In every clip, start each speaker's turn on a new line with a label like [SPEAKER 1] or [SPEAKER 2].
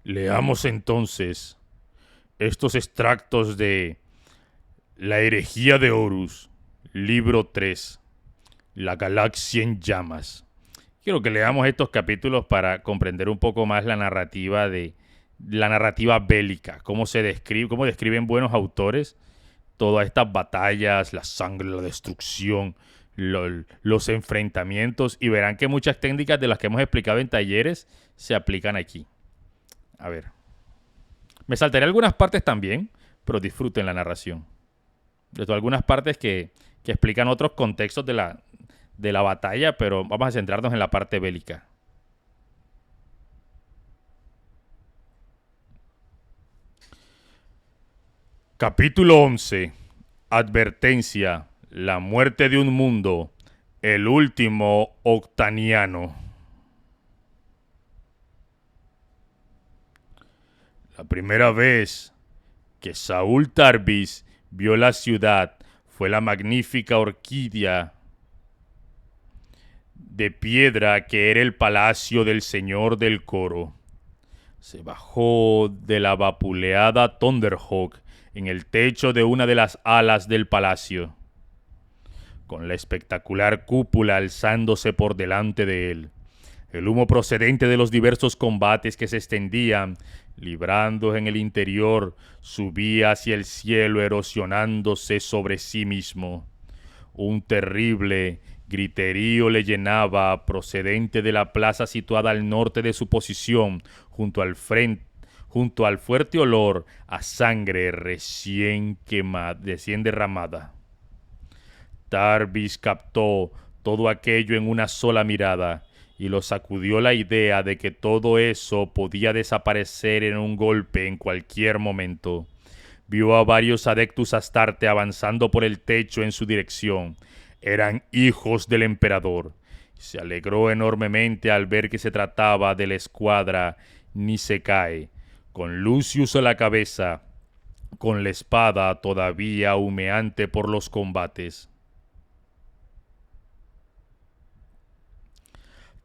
[SPEAKER 1] Leamos entonces estos extractos de La herejía de Horus, libro 3, La galaxia en llamas. Quiero que leamos estos capítulos para comprender un poco más la narrativa bélica, cómo describen buenos autores todas estas batallas, la sangre, la destrucción, los enfrentamientos, y verán que muchas técnicas de las que hemos explicado en talleres se aplican aquí. A ver, me saltaré algunas partes también, pero disfruten la narración. De todas algunas partes que explican otros contextos de la batalla, pero vamos a centrarnos en la parte bélica. Capítulo 11. Advertencia. La muerte de un mundo. El último octaniano. La primera vez que Saúl Tarvis vio la ciudad fue la magnífica orquídea de piedra que era el palacio del señor del coro. Se bajó de la vapuleada Thunderhawk en el techo de una de las alas del palacio, con la espectacular cúpula alzándose por delante de él. El humo procedente de los diversos combates que se extendían, librando en el interior, subía hacia el cielo erosionándose sobre sí mismo. Un terrible griterío le llenaba, procedente de la plaza situada al norte de su posición, junto al fuerte olor a sangre recién derramada. Tarvis captó todo aquello en una sola mirada, y lo sacudió la idea de que todo eso podía desaparecer en un golpe en cualquier momento. Vio a varios Adeptus Astarte avanzando por el techo en su dirección. Eran hijos del emperador. Se alegró enormemente al ver que se trataba de la escuadra Nisecae, con Lucius a la cabeza, con la espada todavía humeante por los combates.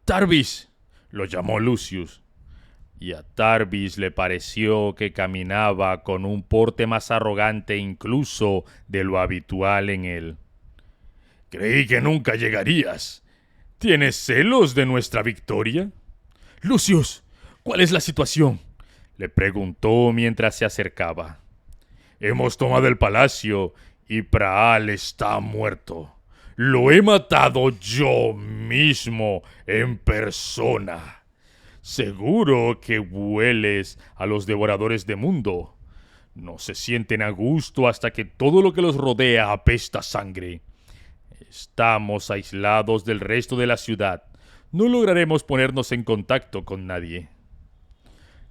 [SPEAKER 1] ¡Tarvis!, lo llamó Lucius, y a Tarvis le pareció que caminaba con un porte más arrogante incluso de lo habitual en él. Creí que nunca llegarías. ¿Tienes celos de nuestra victoria? Lucius, ¿cuál es la situación?, le preguntó mientras se acercaba. Hemos tomado el palacio y Praal está muerto. Lo he matado yo mismo en persona. Seguro que hueles a los devoradores de mundo. No se sienten a gusto hasta que todo lo que los rodea apesta sangre. Estamos aislados del resto de la ciudad. No lograremos ponernos en contacto con nadie.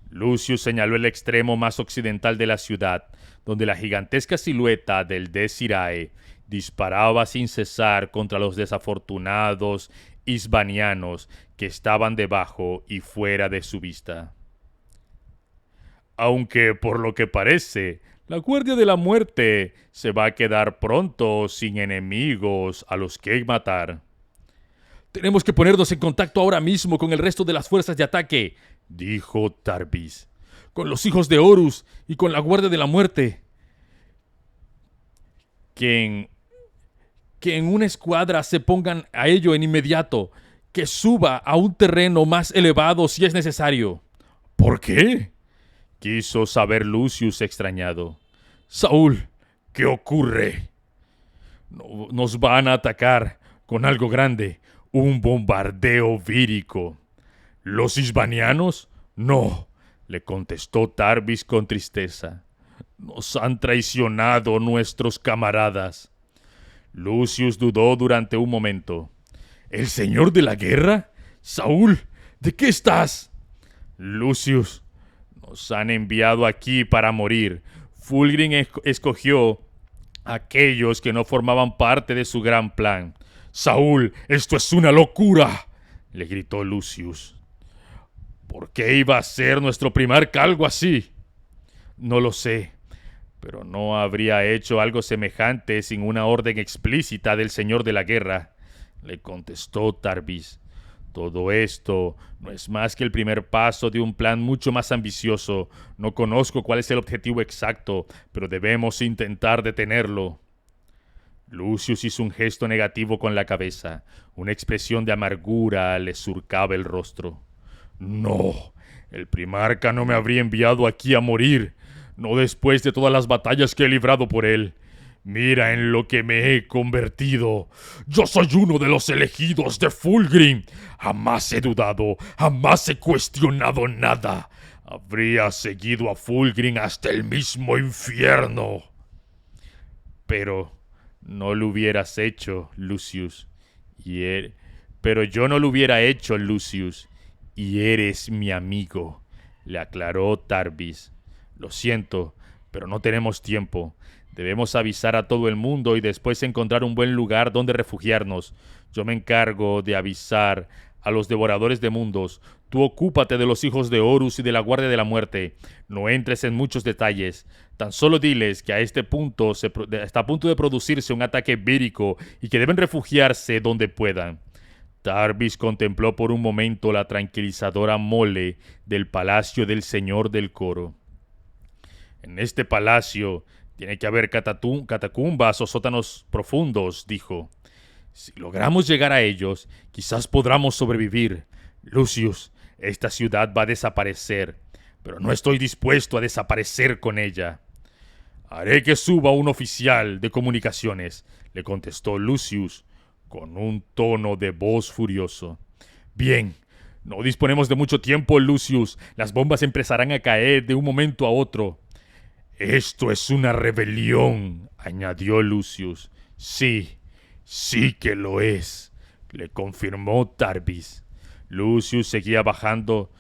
[SPEAKER 1] Lucius señaló el extremo más occidental de la ciudad, donde la gigantesca silueta del Desirae disparaba sin cesar contra los desafortunados isbanianos que estaban debajo y fuera de su vista. Aunque, por lo que parece, la Guardia de la Muerte se va a quedar pronto sin enemigos a los que matar. Tenemos que ponernos en contacto ahora mismo con el resto de las fuerzas de ataque, dijo Tarvis, con los hijos de Horus y con la Guardia de la Muerte. Que en una escuadra se pongan a ello en inmediato, que suba a un terreno más elevado si es necesario. ¿Por qué?, quiso saber Lucius extrañado. Saúl, ¿qué ocurre? Nos van a atacar con algo grande, un bombardeo vírico. ¿Los isbanianos? No, le contestó Tarvis con tristeza. Nos han traicionado nuestros camaradas. Lucius dudó durante un momento. ¿El señor de la guerra? Saúl, ¿de qué estás? Lucius, nos han enviado aquí para morir. Fulgrim escogió a aquellos que no formaban parte de su gran plan. Saúl, esto es una locura, le gritó Lucius. ¿Por qué iba a ser nuestro primarca algo así? No lo sé, pero no habría hecho algo semejante sin una orden explícita del señor de la guerra, le contestó Tarvis. Todo esto no es más que el primer paso de un plan mucho más ambicioso. No conozco cuál es el objetivo exacto, pero debemos intentar detenerlo. Lucius hizo un gesto negativo con la cabeza. Una expresión de amargura le surcaba el rostro. No, el primarca no me habría enviado aquí a morir, no después de todas las batallas que he librado por él. Mira en lo que me he convertido. Yo soy uno de los elegidos de Fulgrim. Jamás he dudado, jamás he cuestionado nada. Habría seguido a Fulgrim hasta el mismo infierno. Pero no lo hubieras hecho, Lucius. Y Pero yo no lo hubiera hecho, Lucius. Y eres mi amigo, le aclaró Tarbis. Lo siento, pero no tenemos tiempo. Debemos avisar a todo el mundo y después encontrar un buen lugar donde refugiarnos. Yo me encargo de avisar a los devoradores de mundos. Tú ocúpate de los hijos de Horus y de la Guardia de la Muerte. No entres en muchos detalles. Tan solo diles que a este punto está a punto de producirse un ataque vírico y que deben refugiarse donde puedan. Tarbis contempló por un momento la tranquilizadora mole del palacio del señor del coro. En este palacio tiene que haber catacumbas o sótanos profundos, dijo. Si logramos llegar a ellos, quizás podamos sobrevivir. Lucius, esta ciudad va a desaparecer, pero no estoy dispuesto a desaparecer con ella. Haré que suba un oficial de comunicaciones, le contestó Lucius con un tono de voz furioso. Bien, no disponemos de mucho tiempo, Lucius. Las bombas empezarán a caer de un momento a otro. Esto es una rebelión, añadió Lucius. Sí, sí que lo es, le confirmó Tarbis. Lucius seguía bajando.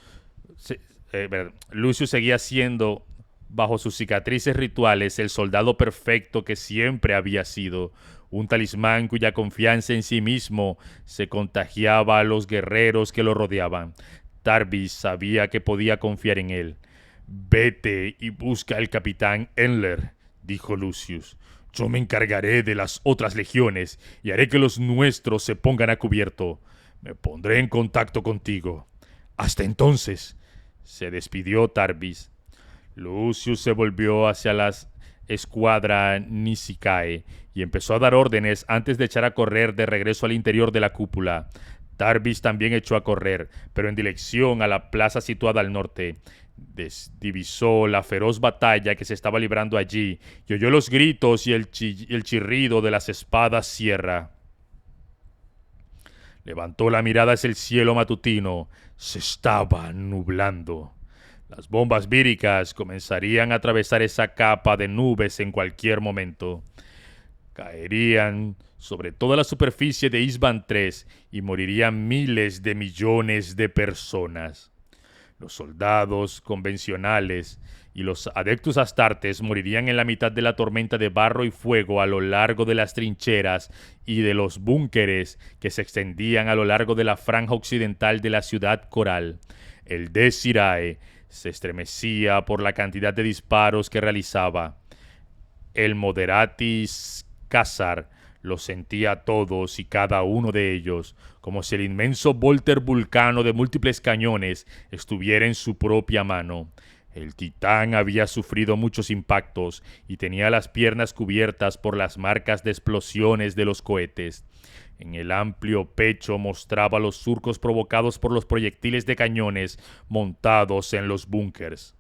[SPEAKER 1] Lucius seguía siendo, bajo sus cicatrices rituales, el soldado perfecto que siempre había sido. Un talismán cuya confianza en sí mismo se contagiaba a los guerreros que lo rodeaban. Tarbis sabía que podía confiar en él. Vete y busca al capitán Enler, dijo Lucius. Yo me encargaré de las otras legiones y haré que los nuestros se pongan a cubierto. Me pondré en contacto contigo. Hasta entonces, se despidió Tarbis. Lucius se volvió hacia la escuadra Nisicae y empezó a dar órdenes antes de echar a correr de regreso al interior de la cúpula. Tarbis también echó a correr, pero en dirección a la plaza situada al norte. Divisó la feroz batalla que se estaba librando allí y oyó los gritos y el chirrido de las espadas sierra. Levantó la mirada hacia el cielo matutino. Se estaba nublando. Las bombas víricas comenzarían a atravesar esa capa de nubes en cualquier momento. Caerían sobre toda la superficie de Isban 3 y morirían miles de millones de personas. Los soldados convencionales y los adeptus astartes morirían en la mitad de la tormenta de barro y fuego a lo largo de las trincheras y de los búnkeres que se extendían a lo largo de la franja occidental de la ciudad coral. El Desirae se estremecía por la cantidad de disparos que realizaba. El Moderatis Khazar los sentía todos y cada uno de ellos, como si el inmenso Volter vulcano de múltiples cañones estuviera en su propia mano. El titán había sufrido muchos impactos y tenía las piernas cubiertas por las marcas de explosiones de los cohetes. En el amplio pecho mostraba los surcos provocados por los proyectiles de cañones montados en los búnkers.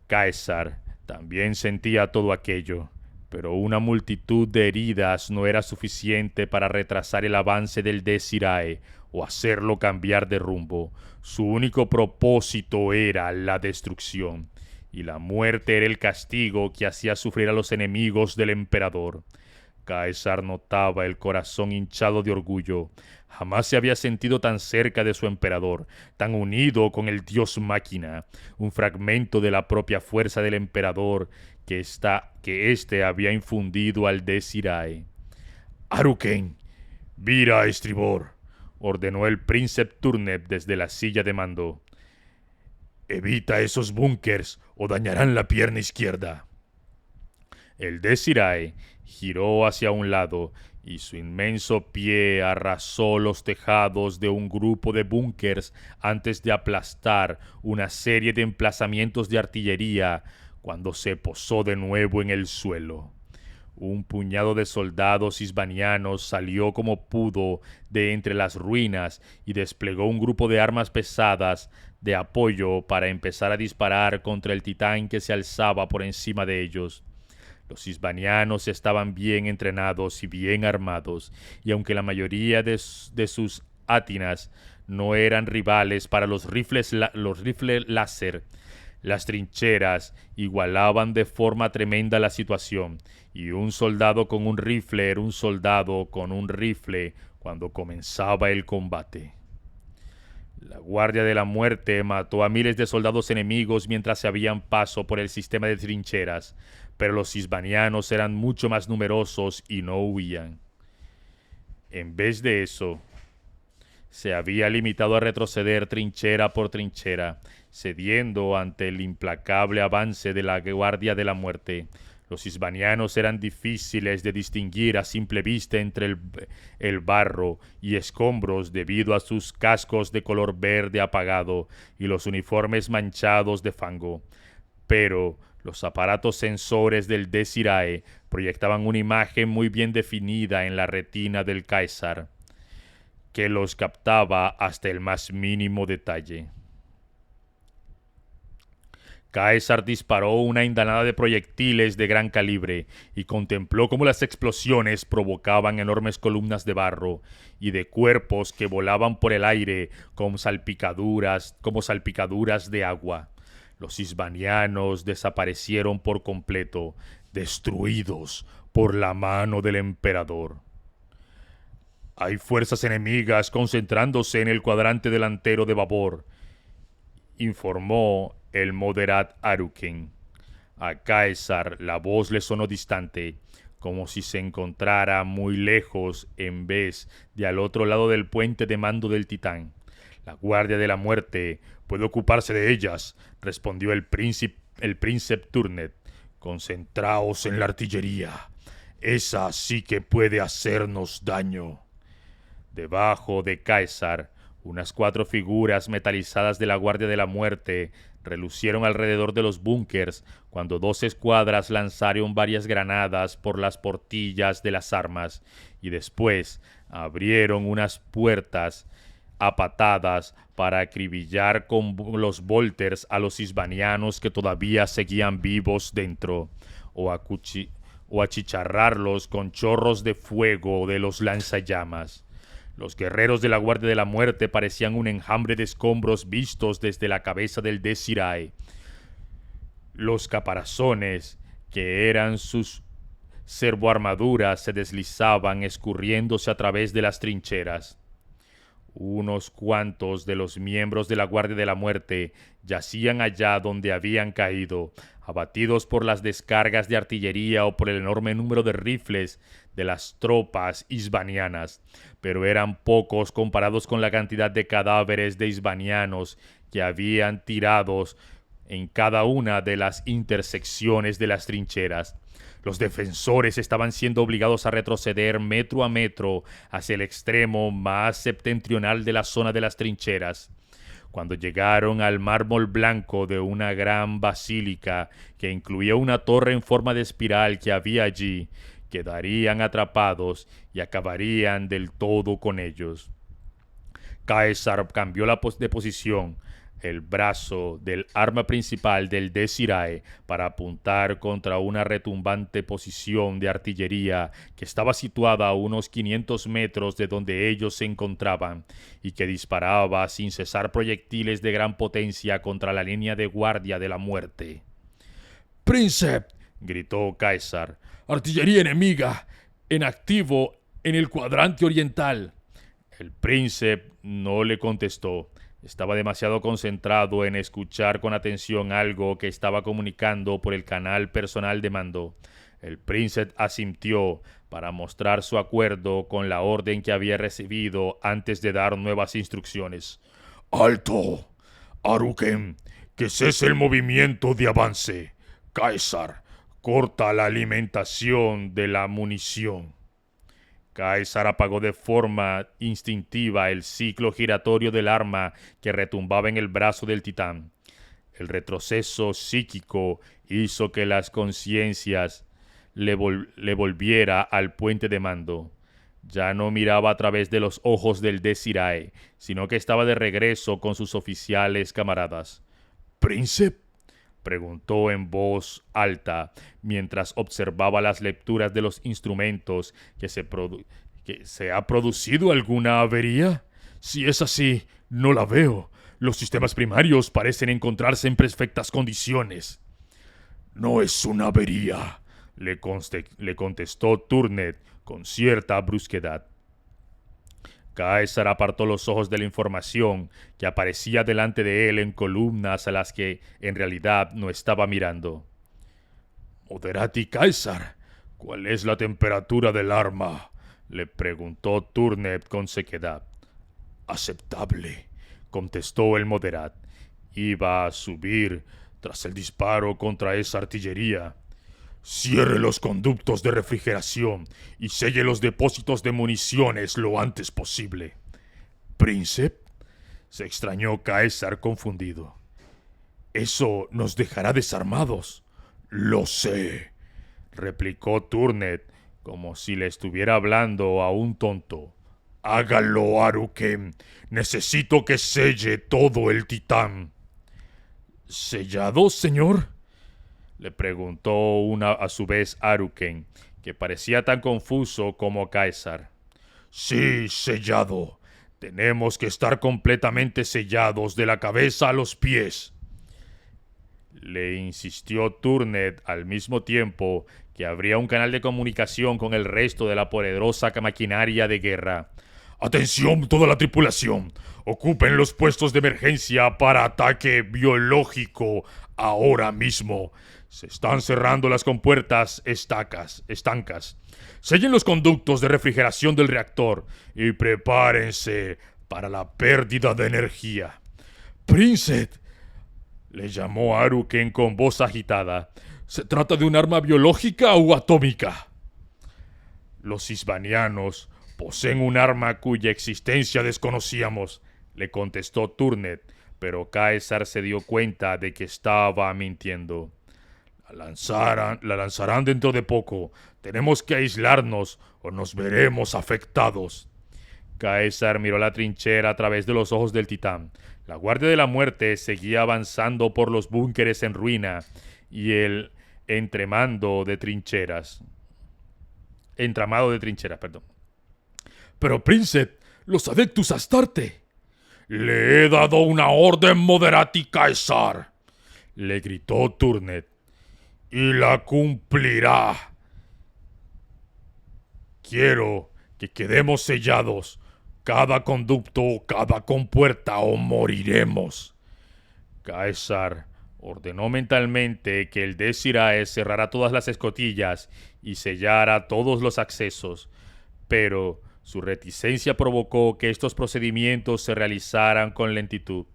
[SPEAKER 1] Caesar también sentía todo aquello, pero una multitud de heridas no era suficiente para retrasar el avance del Desirae o hacerlo cambiar de rumbo. Su único propósito era la destrucción, y la muerte era el castigo que hacía sufrir a los enemigos del emperador. Caesar notaba el corazón hinchado de orgullo. Jamás se había sentido tan cerca de su emperador, tan unido con el dios máquina, un fragmento de la propia fuerza del emperador que éste había infundido al Desirae. «Haruken, vira a estribor», ordenó el príncipe Turnep desde la silla de mando. «Evita esos búnkers o dañarán la pierna izquierda». El Desirae giró hacia un lado y su inmenso pie arrasó los tejados de un grupo de búnkers antes de aplastar una serie de emplazamientos de artillería cuando se posó de nuevo en el suelo. Un puñado de soldados isbanianos salió como pudo de entre las ruinas y desplegó un grupo de armas pesadas de apoyo para empezar a disparar contra el titán que se alzaba por encima de ellos. Los isbanianos estaban bien entrenados y bien armados, y aunque la mayoría de sus átinas no eran rivales para los rifles láser, las trincheras igualaban de forma tremenda la situación, y un soldado con un rifle era un soldado con un rifle cuando comenzaba el combate. La Guardia de la Muerte mató a miles de soldados enemigos mientras se abrían paso por el sistema de trincheras, pero los isbanianos eran mucho más numerosos y no huían. En vez de eso, se había limitado a retroceder trinchera por trinchera, cediendo ante el implacable avance de la Guardia de la Muerte. Los isbanianos eran difíciles de distinguir a simple vista entre el barro y escombros debido a sus cascos de color verde apagado y los uniformes manchados de fango. Pero los aparatos sensores del Desirae proyectaban una imagen muy bien definida en la retina del Caesar, que los captaba hasta el más mínimo detalle. Caesar disparó una indanada de proyectiles de gran calibre y contempló cómo las explosiones provocaban enormes columnas de barro y de cuerpos que volaban por el aire como salpicaduras de agua. Los isbanianos desaparecieron por completo, destruidos por la mano del emperador. Hay fuerzas enemigas concentrándose en el cuadrante delantero de babor, informó el Moderat Aruken. A Caesar la voz le sonó distante, como si se encontrara muy lejos en vez de al otro lado del puente de mando del titán. La Guardia de la Muerte puede ocuparse de ellas, respondió el príncipe Turnet. Concentraos en la artillería. Esa sí que puede hacernos daño. Debajo de Caesar, unas 4 figuras metalizadas de la Guardia de la Muerte relucieron alrededor de los búnkers cuando 2 escuadras lanzaron varias granadas por las portillas de las armas y después abrieron unas puertas a patadas para acribillar con los bolters a los isbanianos que todavía seguían vivos dentro o achicharrarlos con chorros de fuego de los lanzallamas. Los guerreros de la Guardia de la Muerte parecían un enjambre de escombros vistos desde la cabeza del Desirae. Los caparazones, que eran sus servoarmaduras, se deslizaban escurriéndose a través de las trincheras. Unos cuantos de los miembros de la Guardia de la Muerte yacían allá donde habían caído, abatidos por las descargas de artillería o por el enorme número de rifles de las tropas isbanianas, pero eran pocos comparados con la cantidad de cadáveres de isbanianos que habían tirados en cada una de las intersecciones de las trincheras. Los defensores estaban siendo obligados a retroceder metro a metro hacia el extremo más septentrional de la zona de las trincheras. Cuando llegaron al mármol blanco de una gran basílica que incluía una torre en forma de espiral que había allí, quedarían atrapados y acabarían del todo con ellos. Caesar cambió de posición el brazo del arma principal del Desirae para apuntar contra una retumbante posición de artillería que estaba situada a unos 500 metros de donde ellos se encontraban y que disparaba sin cesar proyectiles de gran potencia contra la línea de Guardia de la Muerte. «¡Príncipe!», gritó Caesar. «¡Artillería enemiga! En activo en el cuadrante oriental». El príncipe no le contestó. Estaba demasiado concentrado en escuchar con atención algo que estaba comunicando por el canal personal de mando. El príncipe asintió para mostrar su acuerdo con la orden que había recibido antes de dar nuevas instrucciones. «¡Alto! Aruken, que cese el movimiento de avance. Caesar, corta la alimentación de la munición. Caesar apagó de forma instintiva el ciclo giratorio del arma que retumbaba en el brazo del titán. El retroceso psíquico hizo que las conciencias le volviera al puente de mando. Ya no miraba a través de los ojos del Desirae, sino que estaba de regreso con sus oficiales camaradas. «¿Príncipe?», preguntó en voz alta mientras observaba las lecturas de los instrumentos. ¿Que se ha producido alguna avería? Si es así, no la veo. Los sistemas primarios parecen encontrarse en perfectas condiciones. No es una avería, le contestó Turnet con cierta brusquedad. Caesar apartó los ojos de la información que aparecía delante de él en columnas a las que en realidad no estaba mirando. «Moderati Caesar, ¿cuál es la temperatura del arma?», le preguntó Turnet con sequedad. «Aceptable», contestó el Moderat. «Iba a subir tras el disparo contra esa artillería». «Cierre los conductos de refrigeración y selle los depósitos de municiones lo antes posible». «¿Príncipe?», se extrañó Caesar confundido. «Eso nos dejará desarmados». «Lo sé», replicó Turnet como si le estuviera hablando a un tonto. «Hágalo, Haruken. Necesito que selle todo el titán». «¿Sellado, señor?», le preguntó a su vez Haruken, que parecía tan confuso como Caesar. «Sí, sellado. Tenemos que estar completamente sellados de la cabeza a los pies», le insistió Turnet al mismo tiempo que abría un canal de comunicación con el resto de la poderosa maquinaria de guerra. «Atención toda la tripulación. Ocupen los puestos de emergencia para ataque biológico ahora mismo. Se están cerrando las compuertas estancas. Sellen los conductos de refrigeración del reactor y prepárense para la pérdida de energía». «Príncipe», le llamó Haruken con voz agitada. «¿Se trata de un arma biológica o atómica?». «Los isbanianos poseen un arma cuya existencia desconocíamos», le contestó Turnet, pero Caesar se dio cuenta de que estaba mintiendo. La lanzarán dentro de poco. Tenemos que aislarnos o nos veremos afectados». Caesar miró la trinchera a través de los ojos del titán. La Guardia de la Muerte seguía avanzando por los búnkeres en ruina y el entramado de trincheras. «Pero, príncipe, los Adeptus Astarte». «Le he dado una orden, Moderati Caesar», le gritó Turnet, «y la cumplirá. Quiero que quedemos sellados, cada conducto, cada compuerta, o moriremos». Caesar ordenó mentalmente que el Desirae cerrara todas las escotillas y sellara todos los accesos, pero su reticencia provocó que estos procedimientos se realizaran con lentitud.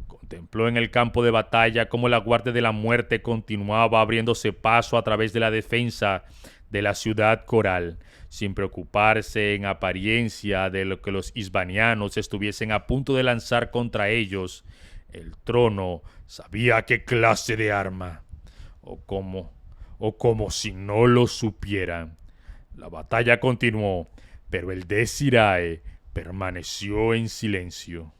[SPEAKER 1] Contempló en el campo de batalla cómo la Guardia de la Muerte continuaba abriéndose paso a través de la defensa de la ciudad coral, sin preocuparse en apariencia de lo que los isbanianos estuviesen a punto de lanzar contra ellos. El trono sabía qué clase de arma, o como si no lo supieran. La batalla continuó, pero el Desirae permaneció en silencio.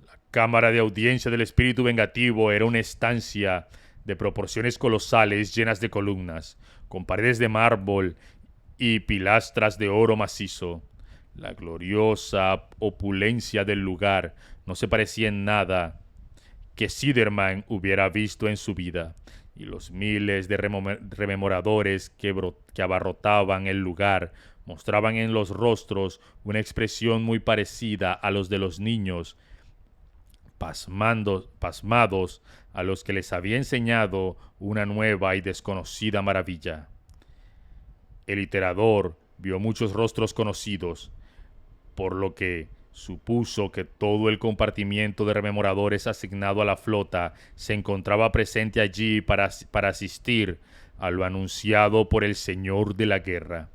[SPEAKER 1] La cámara de audiencia del espíritu vengativo era una estancia de proporciones colosales llenas de columnas, con paredes de mármol y pilastras de oro macizo. La gloriosa opulencia del lugar no se parecía en nada que Siderman hubiera visto en su vida, y los miles de rememoradores que abarrotaban el lugar mostraban en los rostros una expresión muy parecida a los de los niños pasmados a los que les había enseñado una nueva y desconocida maravilla. El iterador vio muchos rostros conocidos, por lo que Supuso que todo el compartimiento de rememoradores asignado a la flota se encontraba presente allí para asistir a lo anunciado por el Señor de la Guerra.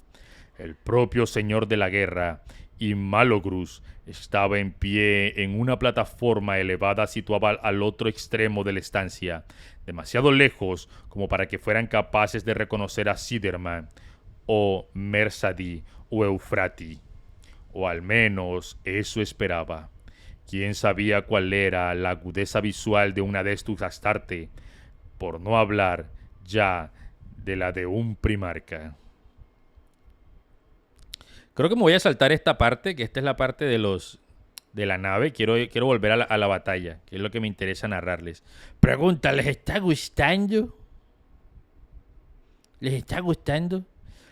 [SPEAKER 1] El propio Señor de la Guerra y Malogrus estaba en pie en una plataforma elevada situada al otro extremo de la estancia, demasiado lejos como para que fueran capaces de reconocer a Siderman o Mersadi o Eufrati. O al menos eso esperaba. ¿Quién sabía cuál era la agudeza visual de un Adestus Astarte? Por no hablar ya de la de un Primarca. Creo que me voy a saltar esta parte, que esta es la parte de la nave. Quiero volver a la batalla, que es lo que me interesa narrarles. Pregunta, ¿les está gustando? ¿Les está gustando?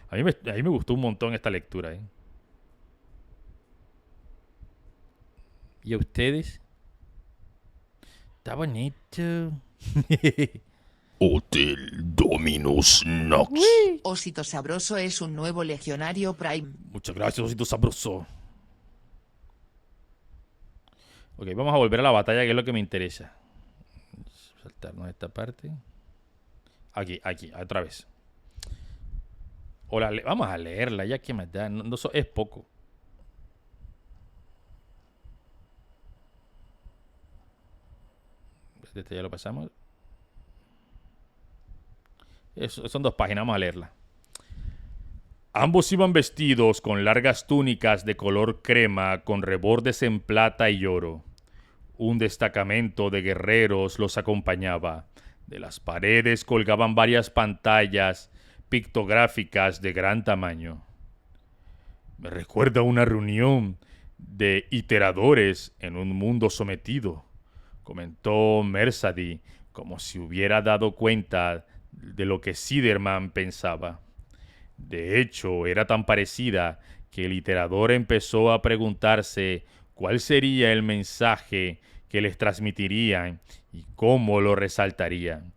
[SPEAKER 1] A mí me gustó un montón esta lectura, ¿eh? ¿Y a ustedes? Está bonito.
[SPEAKER 2] Hotel Dominus Nox.
[SPEAKER 3] Osito Sabroso es un nuevo legionario Prime.
[SPEAKER 1] Muchas gracias, Osito Sabroso. Ok, vamos a volver a la batalla, que es lo que me interesa. Saltarnos esta parte. Aquí, otra vez. Vamos a leerla, ya que más da. No, es poco. Este ya lo pasamos. Son 2 páginas, vamos a leerla. Ambos iban vestidos con largas túnicas de color crema con rebordes en plata y oro. Un destacamento de guerreros los acompañaba. De las paredes colgaban varias pantallas pictográficas de gran tamaño. Me recuerda a una reunión de iteradores en un mundo sometido, comentó Mersadi, como si hubiera dado cuenta de lo que Siderman pensaba. De hecho, era tan parecida que el iterador empezó a preguntarse cuál sería el mensaje que les transmitirían y cómo lo resaltarían.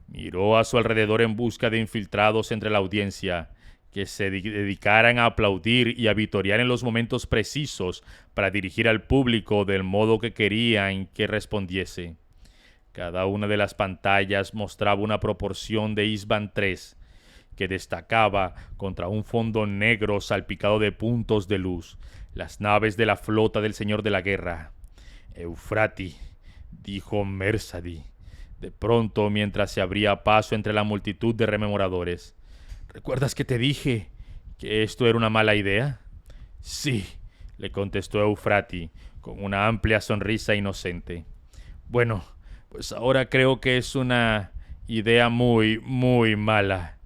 [SPEAKER 1] Miró a su alrededor en busca de infiltrados entre la audiencia que se dedicaran a aplaudir y a vitorear en los momentos precisos para dirigir al público del modo que querían que respondiese. Cada una de las pantallas mostraba una proporción de Isban 3 que destacaba contra un fondo negro salpicado de puntos de luz. Las naves de la flota del Señor de la Guerra. Eufrati, dijo Mersadi, de pronto mientras se abría paso entre la multitud de rememoradores. ¿Recuerdas que te dije que esto era una mala idea? Sí, le contestó Eufrati, con una amplia sonrisa inocente. Bueno, pues ahora creo que es una idea muy, muy mala.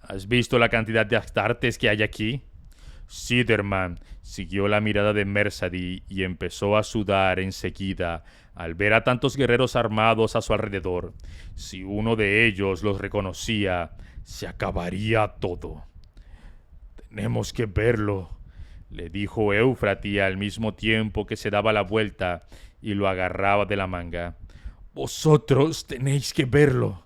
[SPEAKER 1] ¿Has visto la cantidad de astartes que hay aquí? Siderman siguió la mirada de Mersadi y empezó a sudar enseguida al ver a tantos guerreros armados a su alrededor. Si uno de ellos los reconocía, se acabaría todo. Tenemos que verlo, le dijo Eufrati al mismo tiempo que se daba la vuelta y lo agarraba de la manga. Vosotros tenéis que verlo.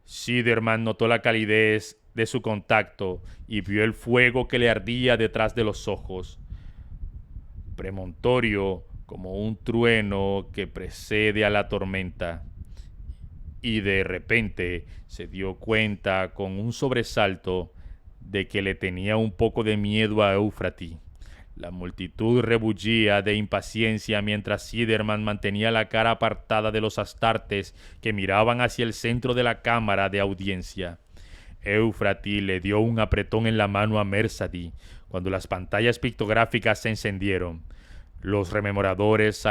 [SPEAKER 1] Siderman notó la calidez de su contacto y vio el fuego que le ardía detrás de los ojos. Premontorio como un trueno que precede a la tormenta. Y de repente se dio cuenta con un sobresalto de que le tenía un poco de miedo a Eufrati. La multitud rebullía de impaciencia mientras Siderman mantenía la cara apartada de los astartes que miraban hacia el centro de la cámara de audiencia. Eufrati le dio un apretón en la mano a Mersadi cuando las pantallas pictográficas se encendieron. Los rememoradores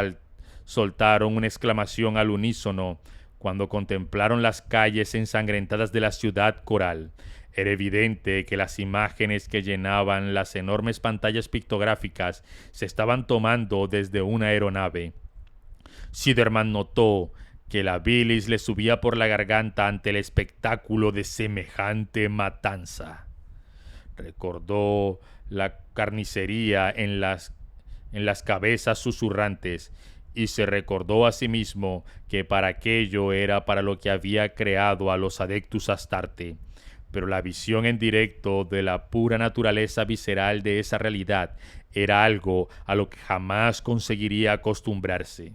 [SPEAKER 1] soltaron una exclamación al unísono cuando contemplaron las calles ensangrentadas de la ciudad coral. Era evidente que las imágenes que llenaban las enormes pantallas pictográficas se estaban tomando desde una aeronave. Siderman notó que la bilis le subía por la garganta ante el espectáculo de semejante matanza. Recordó la carnicería en las cabezas susurrantes y se recordó a sí mismo que para aquello era para lo que había creado a los Adeptus Astarte, pero la visión en directo de la pura naturaleza visceral de esa realidad era algo a lo que jamás conseguiría acostumbrarse.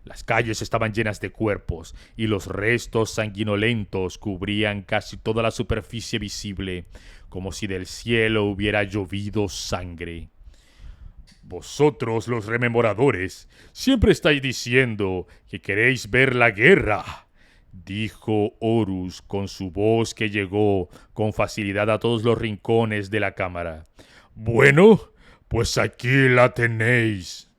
[SPEAKER 1] Las calles estaban llenas de cuerpos y los restos sanguinolentos cubrían casi toda la superficie visible, como si del cielo hubiera llovido sangre. Vosotros, los rememoradores, siempre estáis diciendo que queréis ver la guerra, dijo Horus con su voz que llegó con facilidad a todos los rincones de la cámara.
[SPEAKER 2] Bueno, pues aquí la tenéis.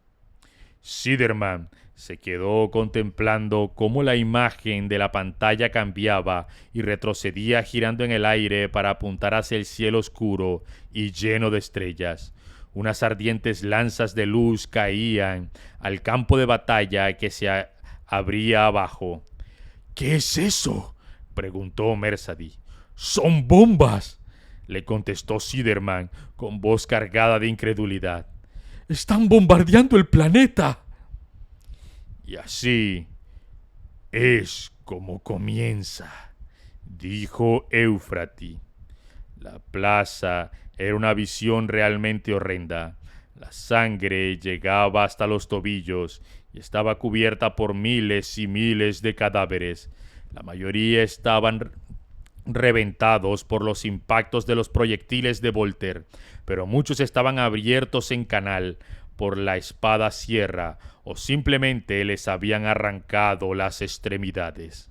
[SPEAKER 1] Siderman se quedó contemplando cómo la imagen de la pantalla cambiaba y retrocedía girando en el aire para apuntar hacia el cielo oscuro y lleno de estrellas. Unas ardientes lanzas de luz caían al campo de batalla que se abría abajo.
[SPEAKER 2] ¿Qué es eso?,
[SPEAKER 1] preguntó Mersadi.
[SPEAKER 2] ¡Son bombas!,
[SPEAKER 1] le contestó Siderman con voz cargada de incredulidad.
[SPEAKER 2] ¡Están bombardeando el planeta!
[SPEAKER 1] Y así es como comienza, dijo Éufrate. La plaza era una visión realmente horrenda. La sangre llegaba hasta los tobillos y estaba cubierta por miles y miles de cadáveres. La mayoría estaban reventados por los impactos de los proyectiles de Volter, pero muchos estaban abiertos en canal por la espada sierra o simplemente les habían arrancado las extremidades.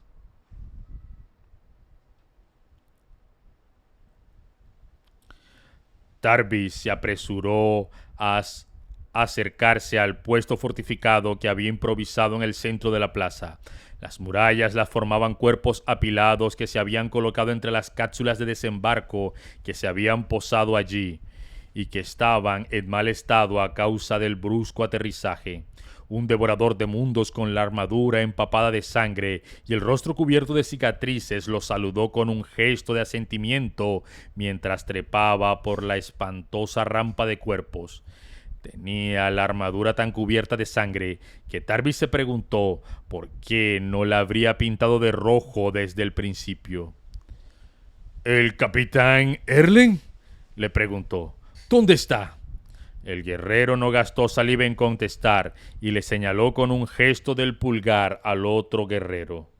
[SPEAKER 1] Tarbis se apresuró a acercarse al puesto fortificado que había improvisado en el centro de la plaza. Las murallas las formaban cuerpos apilados que se habían colocado entre las cápsulas de desembarco que se habían posado allí y que estaban en mal estado a causa del brusco aterrizaje. Un devorador de mundos con la armadura empapada de sangre y el rostro cubierto de cicatrices lo saludó con un gesto de asentimiento mientras trepaba por la espantosa rampa de cuerpos. Tenía la armadura tan cubierta de sangre que Tarbis se preguntó por qué no la habría pintado de rojo desde el principio.
[SPEAKER 2] ¿El capitán Erlen?,
[SPEAKER 1] le preguntó.
[SPEAKER 2] ¿Dónde está?
[SPEAKER 1] El guerrero no gastó saliva en contestar y le señaló con un gesto del pulgar al otro guerrero,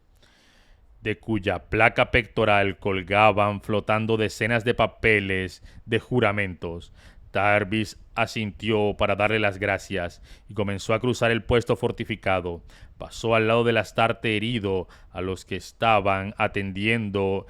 [SPEAKER 1] de cuya placa pectoral colgaban flotando decenas de papeles de juramentos. Tarbis asintió para darle las gracias y comenzó a cruzar el puesto fortificado. Pasó al lado del Astarte herido a los que estaban atendiendo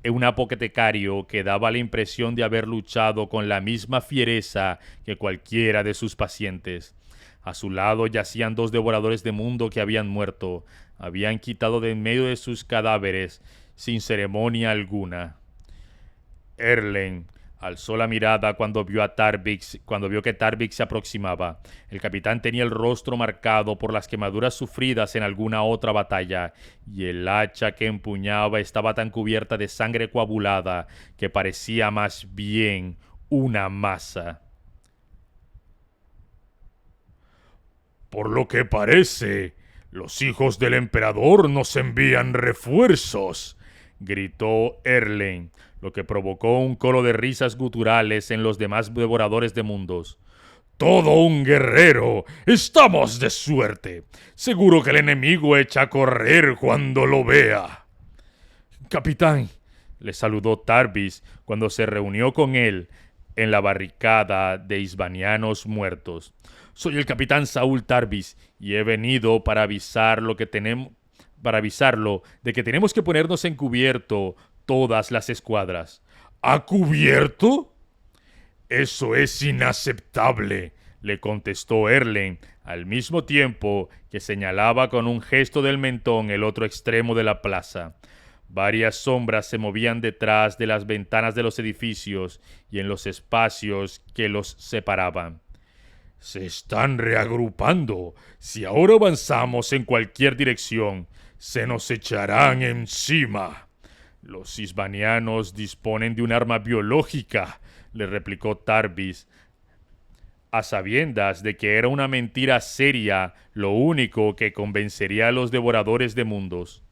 [SPEAKER 1] un apotecario que daba la impresión de haber luchado con la misma fiereza que cualquiera de sus pacientes. A su lado yacían dos devoradores de mundo que habían muerto. Habían quitado de en medio de sus cadáveres sin ceremonia alguna. Erlen alzó la mirada cuando vio que Tarbix se aproximaba. El capitán tenía el rostro marcado por las quemaduras sufridas en alguna otra batalla, y el hacha que empuñaba estaba tan cubierta de sangre coagulada que parecía más bien una masa.
[SPEAKER 2] Por lo que parece, los hijos del emperador nos envían refuerzos,
[SPEAKER 1] gritó Erlen, lo que provocó un coro de risas guturales en los demás devoradores de mundos.
[SPEAKER 2] ¡Todo un guerrero! ¡Estamos de suerte! Seguro que el enemigo echa a correr cuando lo vea.
[SPEAKER 1] Capitán, le saludó Tarbis cuando se reunió con él en la barricada de isbanianos muertos. Soy el capitán Saúl Tarbis y he venido para avisarlo de que tenemos que ponernos en cubierto todas las escuadras.
[SPEAKER 2] ¿A cubierto? Eso es inaceptable, le contestó Erlen,
[SPEAKER 1] al mismo tiempo que señalaba con un gesto del mentón el otro extremo de la plaza. Varias sombras se movían detrás de las ventanas de los edificios y en los espacios que los separaban.
[SPEAKER 2] Se están reagrupando. Si ahora avanzamos en cualquier dirección, se nos echarán encima.
[SPEAKER 1] Los isbanianos disponen de un arma biológica, le replicó Tarbis, a sabiendas de que era una mentira seria, lo único que convencería a los devoradores de mundos.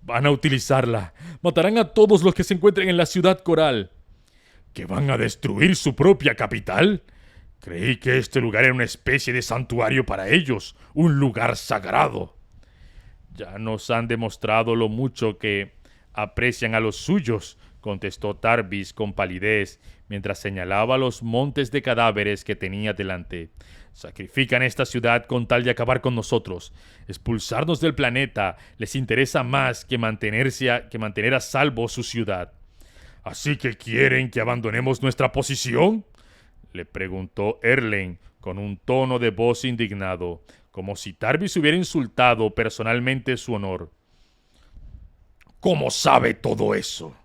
[SPEAKER 1] Van a utilizarla. Matarán a todos los que se encuentren en la ciudad coral.
[SPEAKER 2] ¿Que van a destruir su propia capital? Creí que este lugar era una especie de santuario para ellos, un lugar sagrado.
[SPEAKER 1] Ya nos han demostrado lo mucho que aprecian a los suyos, contestó Tarbis con palidez, mientras señalaba los montes de cadáveres que tenía delante. Sacrifican esta ciudad con tal de acabar con nosotros. Expulsarnos del planeta les interesa más que mantener a salvo su ciudad.
[SPEAKER 2] ¿Así que quieren que abandonemos nuestra posición?,
[SPEAKER 1] le preguntó Erlen con un tono de voz indignado, como si Tarbis hubiera insultado personalmente su honor.
[SPEAKER 2] ¿Cómo sabe todo eso?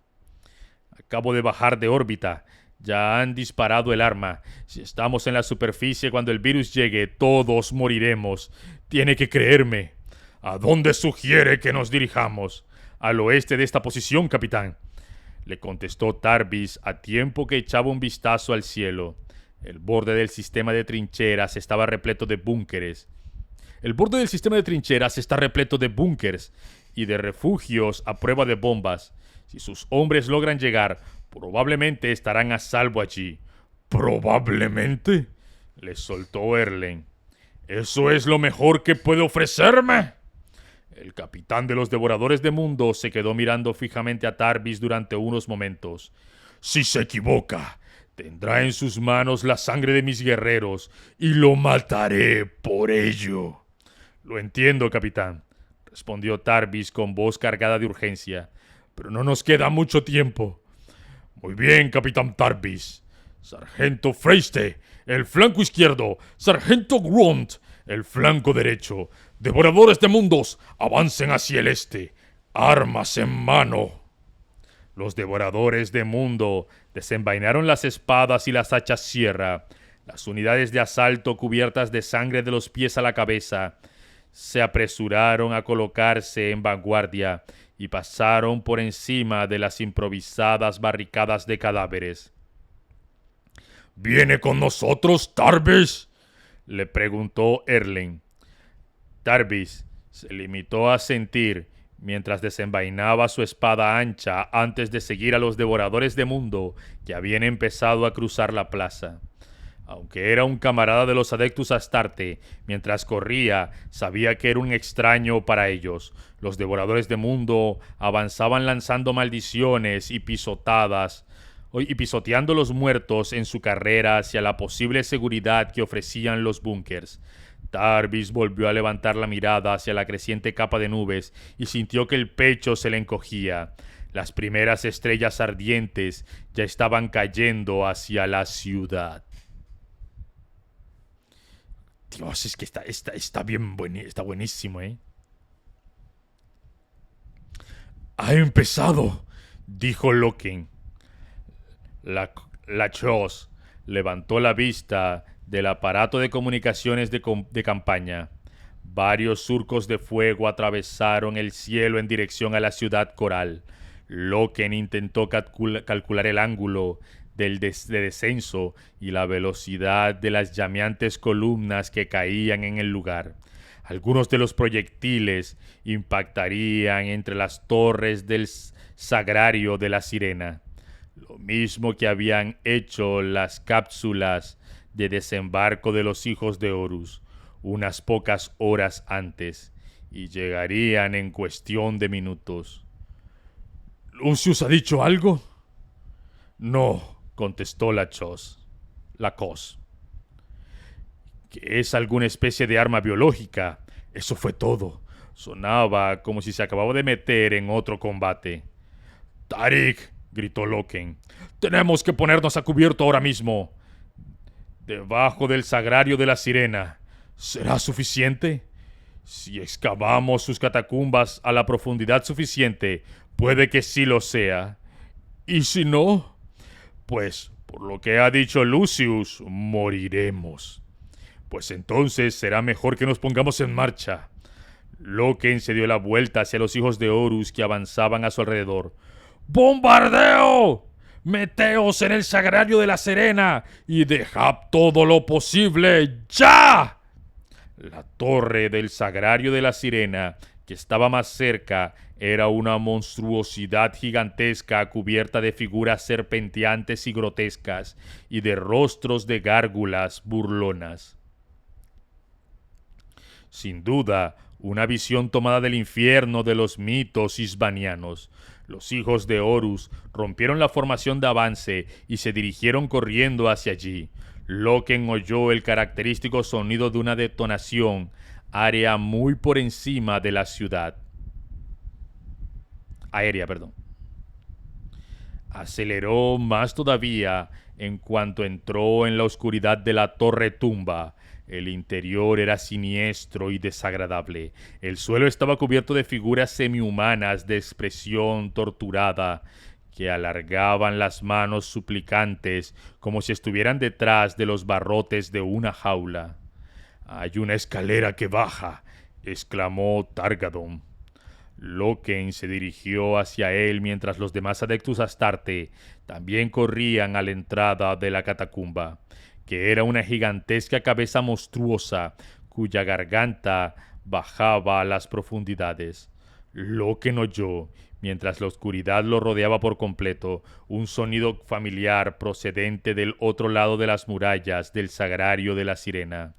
[SPEAKER 1] Acabo de bajar de órbita. Ya han disparado el arma. Si estamos en la superficie cuando el virus llegue, todos moriremos. Tiene que creerme.
[SPEAKER 2] ¿A dónde sugiere que nos dirijamos?
[SPEAKER 1] Al oeste de esta posición, capitán, le contestó Tarbis a tiempo que echaba un vistazo al cielo. El borde del sistema de trincheras estaba repleto de búnkeres. El borde del sistema de trincheras está repleto de búnkers y de refugios a prueba de bombas. Si sus hombres logran llegar, probablemente estarán a salvo allí.
[SPEAKER 2] ¿Probablemente?,
[SPEAKER 1] le soltó Erlen.
[SPEAKER 2] ¿Eso es lo mejor que puede ofrecerme?
[SPEAKER 1] El capitán de los devoradores de mundos se quedó mirando fijamente a Tarbis durante unos momentos.
[SPEAKER 2] Si se equivoca, tendrá en sus manos la sangre de mis guerreros y lo mataré por ello.
[SPEAKER 1] Lo entiendo, capitán, respondió Tarbis con voz cargada de urgencia. Pero no nos queda mucho tiempo.
[SPEAKER 2] Muy bien, capitán Tarbis. Sargento Freiste, el flanco izquierdo. Sargento Grunt, el flanco derecho. Devoradores de mundos, avancen hacia el este. Armas en mano.
[SPEAKER 1] Los devoradores de mundo desenvainaron las espadas y las hachas sierra. Las unidades de asalto cubiertas de sangre de los pies a la cabeza se apresuraron a colocarse en vanguardia y pasaron por encima de las improvisadas barricadas de cadáveres.
[SPEAKER 2] ¿Viene con nosotros, Tarbis?,
[SPEAKER 1] le preguntó Erlen. Tarbis se limitó a asentir mientras desenvainaba su espada ancha antes de seguir a los devoradores de mundo que habían empezado a cruzar la plaza. Aunque era un camarada de los Adeptus Astarte, mientras corría, sabía que era un extraño para ellos. Los devoradores de mundo avanzaban lanzando maldiciones y pisoteando los muertos en su carrera hacia la posible seguridad que ofrecían los búnkers. Tarbis volvió a levantar la mirada hacia la creciente capa de nubes y sintió que el pecho se le encogía. Las primeras estrellas ardientes ya estaban cayendo hacia la ciudad.
[SPEAKER 2] Dios, es que está bien está buenísimo, ¿eh?
[SPEAKER 1] Ha empezado, dijo Loken. La Choz levantó la vista del aparato de comunicaciones de campaña. Varios surcos de fuego atravesaron el cielo en dirección a la ciudad coral. Loken intentó calcular el ángulo de descenso y la velocidad de las llameantes columnas que caían en el lugar. Algunos de los proyectiles impactarían entre las torres del sagrario de la sirena, lo mismo que habían hecho las cápsulas de desembarco de los hijos de Horus unas pocas horas antes, y llegarían en cuestión de minutos.
[SPEAKER 2] ¿Lucius ha dicho algo?
[SPEAKER 1] No, contestó la Cos. Que es alguna especie de arma biológica. Eso fue todo. Sonaba como si se acababa de meter en otro combate.
[SPEAKER 2] Tarik, gritó Loken, tenemos que ponernos a cubierto ahora mismo.
[SPEAKER 1] Debajo del sagrario de la sirena.
[SPEAKER 2] ¿Será suficiente?
[SPEAKER 1] Si excavamos sus catacumbas a la profundidad suficiente, puede que sí lo sea.
[SPEAKER 2] ¿Y si no?
[SPEAKER 1] Pues, por lo que ha dicho Lucius, moriremos.
[SPEAKER 2] Pues entonces será mejor que nos pongamos en marcha.
[SPEAKER 1] Loken se dio la vuelta hacia los hijos de Horus que avanzaban a su alrededor.
[SPEAKER 2] ¡Bombardeo! ¡Meteos en el sagrario de la Serena y dejad todo lo posible! ¡Ya!
[SPEAKER 1] La torre del sagrario de la sirena, que estaba más cerca era una monstruosidad gigantesca cubierta de figuras serpenteantes y grotescas y de rostros de gárgulas burlonas. Sin duda, una visión tomada del infierno de los mitos isbanianos. Los hijos de Horus rompieron la formación de avance y se dirigieron corriendo hacia allí. Loken oyó el característico sonido de una detonación, área muy por encima de la ciudad. Aérea, perdón. Aceleró más todavía en cuanto entró en la oscuridad de la torre tumba. El interior era siniestro y desagradable. El suelo estaba cubierto de figuras semihumanas de expresión torturada que alargaban las manos suplicantes como si estuvieran detrás de los barrotes de una jaula. «Hay una escalera que baja», exclamó Targadon. Loken se dirigió hacia él mientras los demás adeptus Astarte también corrían a la entrada de la catacumba, que era una gigantesca cabeza monstruosa cuya garganta bajaba a las profundidades. Loken oyó, mientras la oscuridad lo rodeaba por completo, un sonido familiar procedente del otro lado de las murallas del sagrario de la sirena.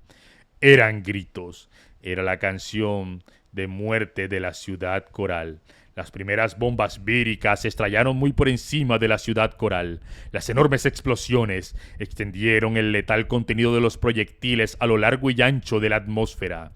[SPEAKER 1] Eran gritos. Era la canción de muerte de la ciudad coral. Las primeras bombas víricas se estrellaron muy por encima de la ciudad coral. Las enormes explosiones extendieron el letal contenido de los proyectiles a lo largo y ancho de la atmósfera.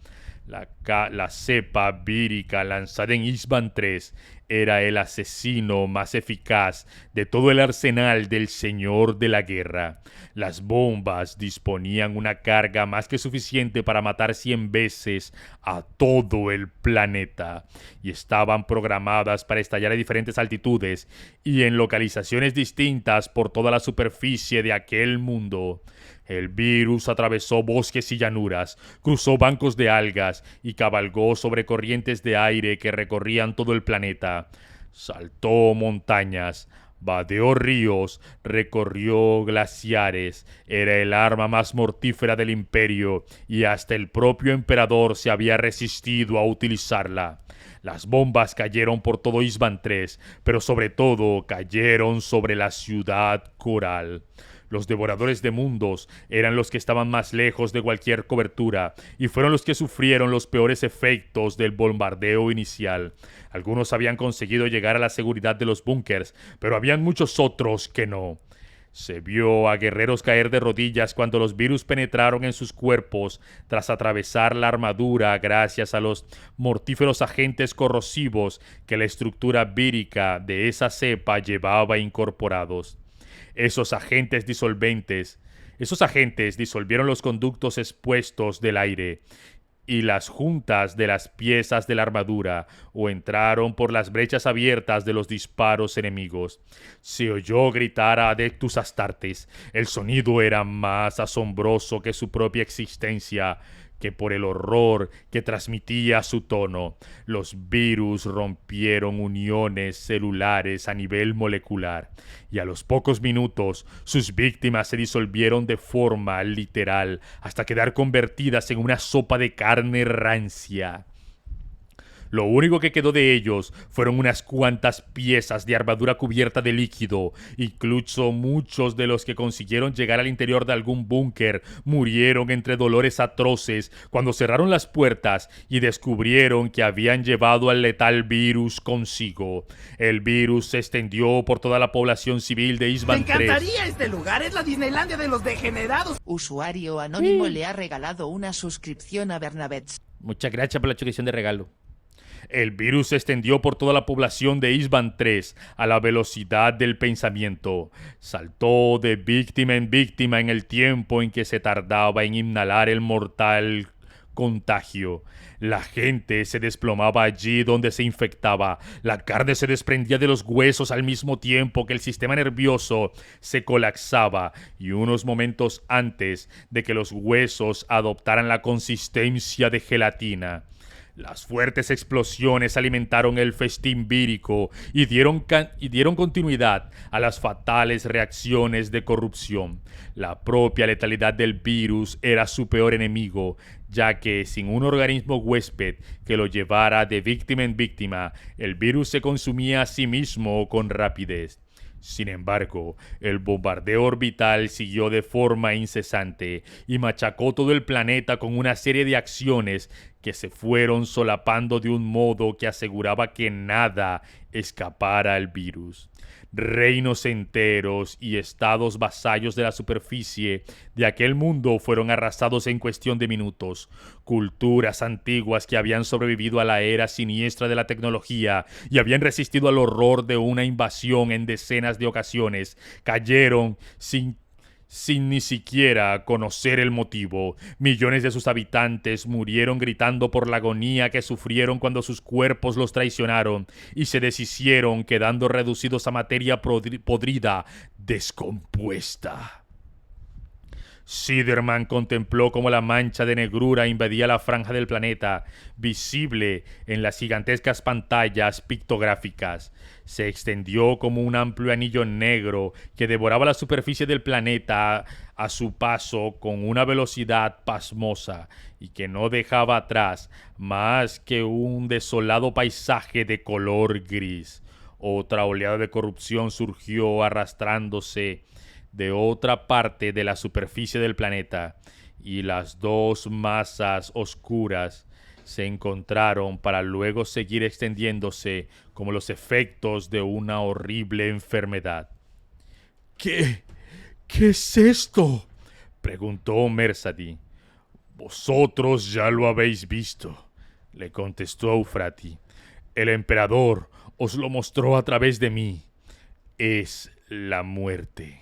[SPEAKER 1] La cepa vírica lanzada en Isban III era el asesino más eficaz de todo el arsenal del Señor de la Guerra. Las bombas disponían una carga más que suficiente para matar 100 veces a todo el planeta y estaban programadas para estallar a diferentes altitudes y en localizaciones distintas por toda la superficie de aquel mundo. El virus atravesó bosques y llanuras, cruzó bancos de algas y cabalgó sobre corrientes de aire que recorrían todo el planeta. Saltó montañas, vadeó ríos, recorrió glaciares. Era el arma más mortífera del imperio y hasta el propio emperador se había resistido a utilizarla. Las bombas cayeron por todo Isban III, pero sobre todo cayeron sobre la ciudad coral. Los devoradores de mundos eran los que estaban más lejos de cualquier cobertura y fueron los que sufrieron los peores efectos del bombardeo inicial. Algunos habían conseguido llegar a la seguridad de los búnkers, pero habían muchos otros que no. Se vio a guerreros caer de rodillas cuando los virus penetraron en sus cuerpos tras atravesar la armadura gracias a los mortíferos agentes corrosivos que la estructura vírica de esa cepa llevaba incorporados. Esos agentes disolvieron los conductos expuestos del aire y las juntas de las piezas de la armadura o entraron por las brechas abiertas de los disparos enemigos. Se oyó gritar a Adeptus Astartes. El sonido era más asombroso que su propia existencia, que por el horror que transmitía su tono. Los virus rompieron uniones celulares a nivel molecular y a los pocos minutos sus víctimas se disolvieron de forma literal hasta quedar convertidas en una sopa de carne rancia. Lo único que quedó de ellos fueron unas cuantas piezas de armadura cubierta de líquido. Incluso muchos de los que consiguieron llegar al interior de algún búnker murieron entre dolores atroces cuando cerraron las puertas y descubrieron que habían llevado al letal virus consigo. El virus se extendió por toda la población civil de Isban III.
[SPEAKER 4] ¡Me encantaría este lugar! ¡Es la Disneylandia de los degenerados!
[SPEAKER 3] Usuario anónimo le ha regalado una suscripción a Bernabets.
[SPEAKER 1] Muchas gracias por la suscripción de regalo. El virus se extendió por toda la población de Isban III a la velocidad del pensamiento. Saltó de víctima en víctima en el tiempo en que se tardaba en inhalar el mortal contagio. La gente se desplomaba allí donde se infectaba. La carne se desprendía de los huesos al mismo tiempo que el sistema nervioso se colapsaba y unos momentos antes de que los huesos adoptaran la consistencia de gelatina. Las fuertes explosiones alimentaron el festín vírico y dieron continuidad a las fatales reacciones de corrupción. La propia letalidad del virus era su peor enemigo, ya que sin un organismo huésped que lo llevara de víctima en víctima, el virus se consumía a sí mismo con rapidez. Sin embargo, el bombardeo orbital siguió de forma incesante y machacó todo el planeta con una serie de acciones que se fueron solapando de un modo que aseguraba que nada escapara al virus. Reinos enteros y estados vasallos de la superficie de aquel mundo fueron arrasados en cuestión de minutos. Culturas antiguas que habían sobrevivido a la era siniestra de la tecnología y habían resistido al horror de una invasión en decenas de ocasiones, cayeron sin ni siquiera conocer el motivo. Millones de sus habitantes murieron gritando por la agonía que sufrieron cuando sus cuerpos los traicionaron y se deshicieron, quedando reducidos a materia podrida, descompuesta. Siderman contempló cómo la mancha de negrura invadía la franja del planeta, visible en las gigantescas pantallas pictográficas. Se extendió como un amplio anillo negro que devoraba la superficie del planeta a su paso con una velocidad pasmosa y que no dejaba atrás más que un desolado paisaje de color gris. Otra oleada de corrupción surgió arrastrándose de otra parte de la superficie del planeta, y las dos masas oscuras se encontraron para luego seguir extendiéndose como los efectos de una horrible enfermedad.
[SPEAKER 2] ¿Qué es esto?,
[SPEAKER 1] preguntó Mersadi.
[SPEAKER 2] Vosotros ya lo habéis visto,
[SPEAKER 1] le contestó Eufrati.
[SPEAKER 2] El emperador os lo mostró a través de mí.
[SPEAKER 1] Es la muerte.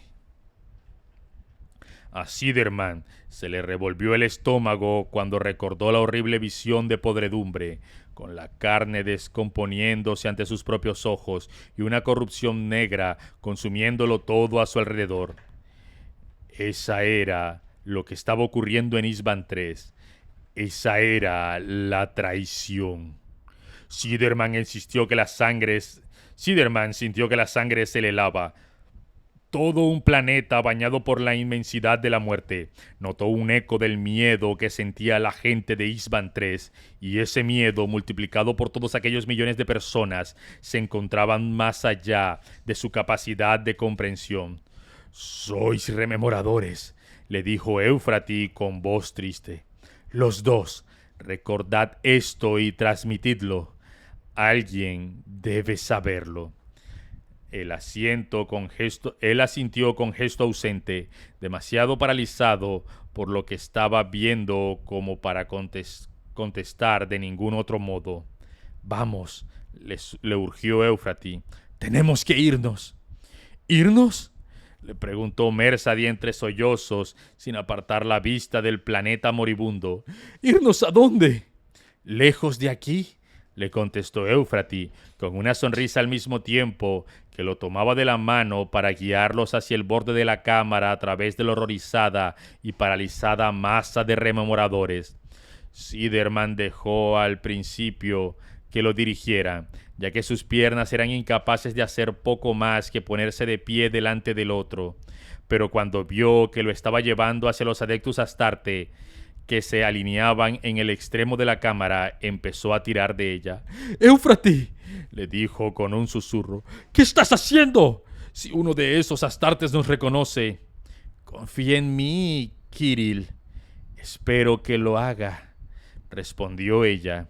[SPEAKER 1] A Siderman se le revolvió el estómago cuando recordó la horrible visión de podredumbre, con la carne descomponiéndose ante sus propios ojos y una corrupción negra consumiéndolo todo a su alrededor. Esa era lo que estaba ocurriendo en Isban 3. Esa era la traición. Siderman sintió que la sangre se le helaba. Todo un planeta bañado por la inmensidad de la muerte notó un eco del miedo que sentía la gente de Isban 3, y ese miedo, multiplicado por todos aquellos millones de personas, se encontraban más allá de su capacidad de comprensión.
[SPEAKER 2] «Sois rememoradores»,
[SPEAKER 1] le dijo Eufrati con voz triste. «Los dos, recordad esto y transmitidlo. Alguien debe saberlo». Él asintió con gesto ausente, demasiado paralizado por lo que estaba viendo como para contestar de ningún otro modo. «Vamos», le urgió Eufrati. «Tenemos que irnos».
[SPEAKER 2] «¿Irnos?»,
[SPEAKER 1] le preguntó Mersadi entre sollozos, sin apartar la vista del planeta moribundo.
[SPEAKER 2] «¿Irnos a dónde?».
[SPEAKER 1] «Lejos de aquí», le contestó Eufrati, con una sonrisa al mismo tiempo que lo tomaba de la mano para guiarlos hacia el borde de la cámara a través de la horrorizada y paralizada masa de rememoradores. Siderman dejó al principio que lo dirigiera, ya que sus piernas eran incapaces de hacer poco más que ponerse de pie delante del otro. Pero cuando vio que lo estaba llevando hacia los Adeptus Astarte, que se alineaban en el extremo de la cámara, empezó a tirar de ella.
[SPEAKER 2] «Eufrati»,
[SPEAKER 1] le dijo con un susurro,
[SPEAKER 2] «¿qué estás haciendo?
[SPEAKER 1] Si uno de esos Astartes nos reconoce». «Confía en mí, Kirill. Espero que lo haga», respondió ella.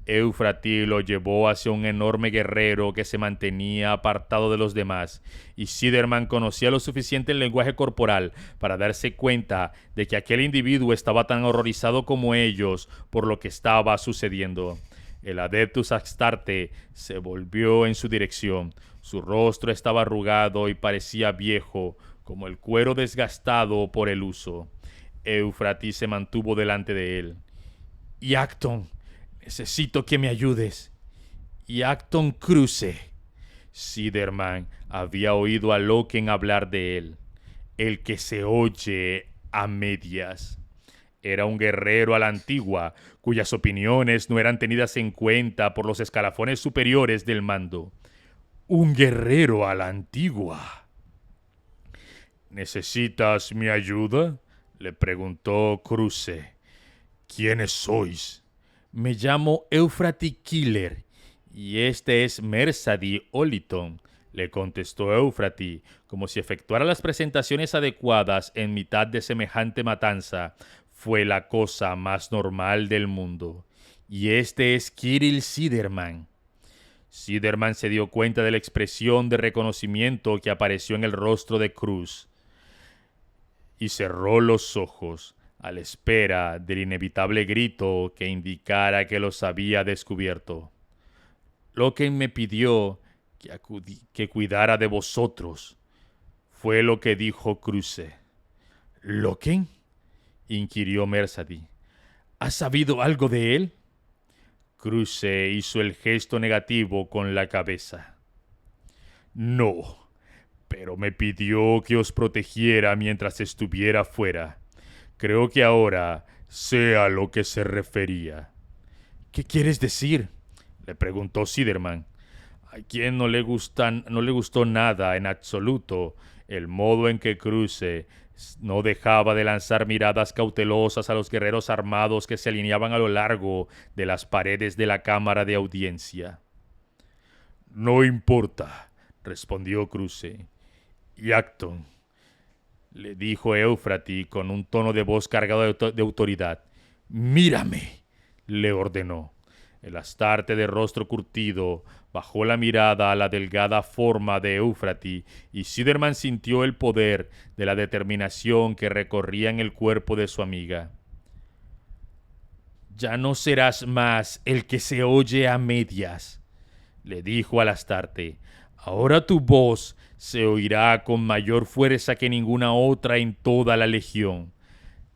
[SPEAKER 1] Eufrati lo llevó hacia un enorme guerrero que se mantenía apartado de los demás, y Siderman conocía lo suficiente el lenguaje corporal para darse cuenta de que aquel individuo estaba tan horrorizado como ellos por lo que estaba sucediendo. El Adeptus Astarte se volvió en su dirección. Su rostro estaba arrugado y parecía viejo, como el cuero desgastado por el uso. Eufrati se mantuvo delante de él. «Iacton, necesito que me ayudes». «Iacton Cruce». Siderman había oído a Loken hablar de él. El que se oye a medias. Era un guerrero a la antigua, cuyas opiniones no eran tenidas en cuenta por los escalafones superiores del mando. Un guerrero a la antigua. ¿Necesitas mi ayuda?, le preguntó Cruce.
[SPEAKER 2] ¿Quiénes sois?
[SPEAKER 1] Me llamo Euphrati Killer, y este es Mersadi Oliton, le contestó Euphrati, como si efectuara las presentaciones adecuadas en mitad de semejante matanza fue la cosa más normal del mundo. Y este es Kirill Siderman. Siderman se dio cuenta de la expresión de reconocimiento que apareció en el rostro de Cruz y cerró los ojos a la espera del inevitable grito que indicara que los había descubierto. Loken me pidió que cuidara de vosotros, fue lo que dijo Cruce.
[SPEAKER 2] ¿Loken?,
[SPEAKER 1] inquirió Mersadi.
[SPEAKER 2] ¿Has sabido algo de él?
[SPEAKER 1] Cruce hizo el gesto negativo con la cabeza.
[SPEAKER 2] No, pero me pidió que os protegiera mientras estuviera fuera. Creo que ahora sé a lo que se refería.
[SPEAKER 1] ¿Qué quieres decir?, le preguntó Siderman, a quien no le gustó nada en absoluto el modo en que Cruce no dejaba de lanzar miradas cautelosas a los guerreros armados que se alineaban a lo largo de las paredes de la cámara de audiencia.
[SPEAKER 2] No importa, respondió Cruce. Y Acton,
[SPEAKER 1] le dijo Euphrati con un tono de voz cargado de autoridad. Mírame, le ordenó. El Astarte de rostro curtido bajó la mirada a la delgada forma de Euphrati y Siderman sintió el poder de la determinación que recorría en el cuerpo de su amiga. Ya no serás más el que se oye a medias, le dijo al Astarte. Ahora tu voz se oirá con mayor fuerza que ninguna otra en toda la legión.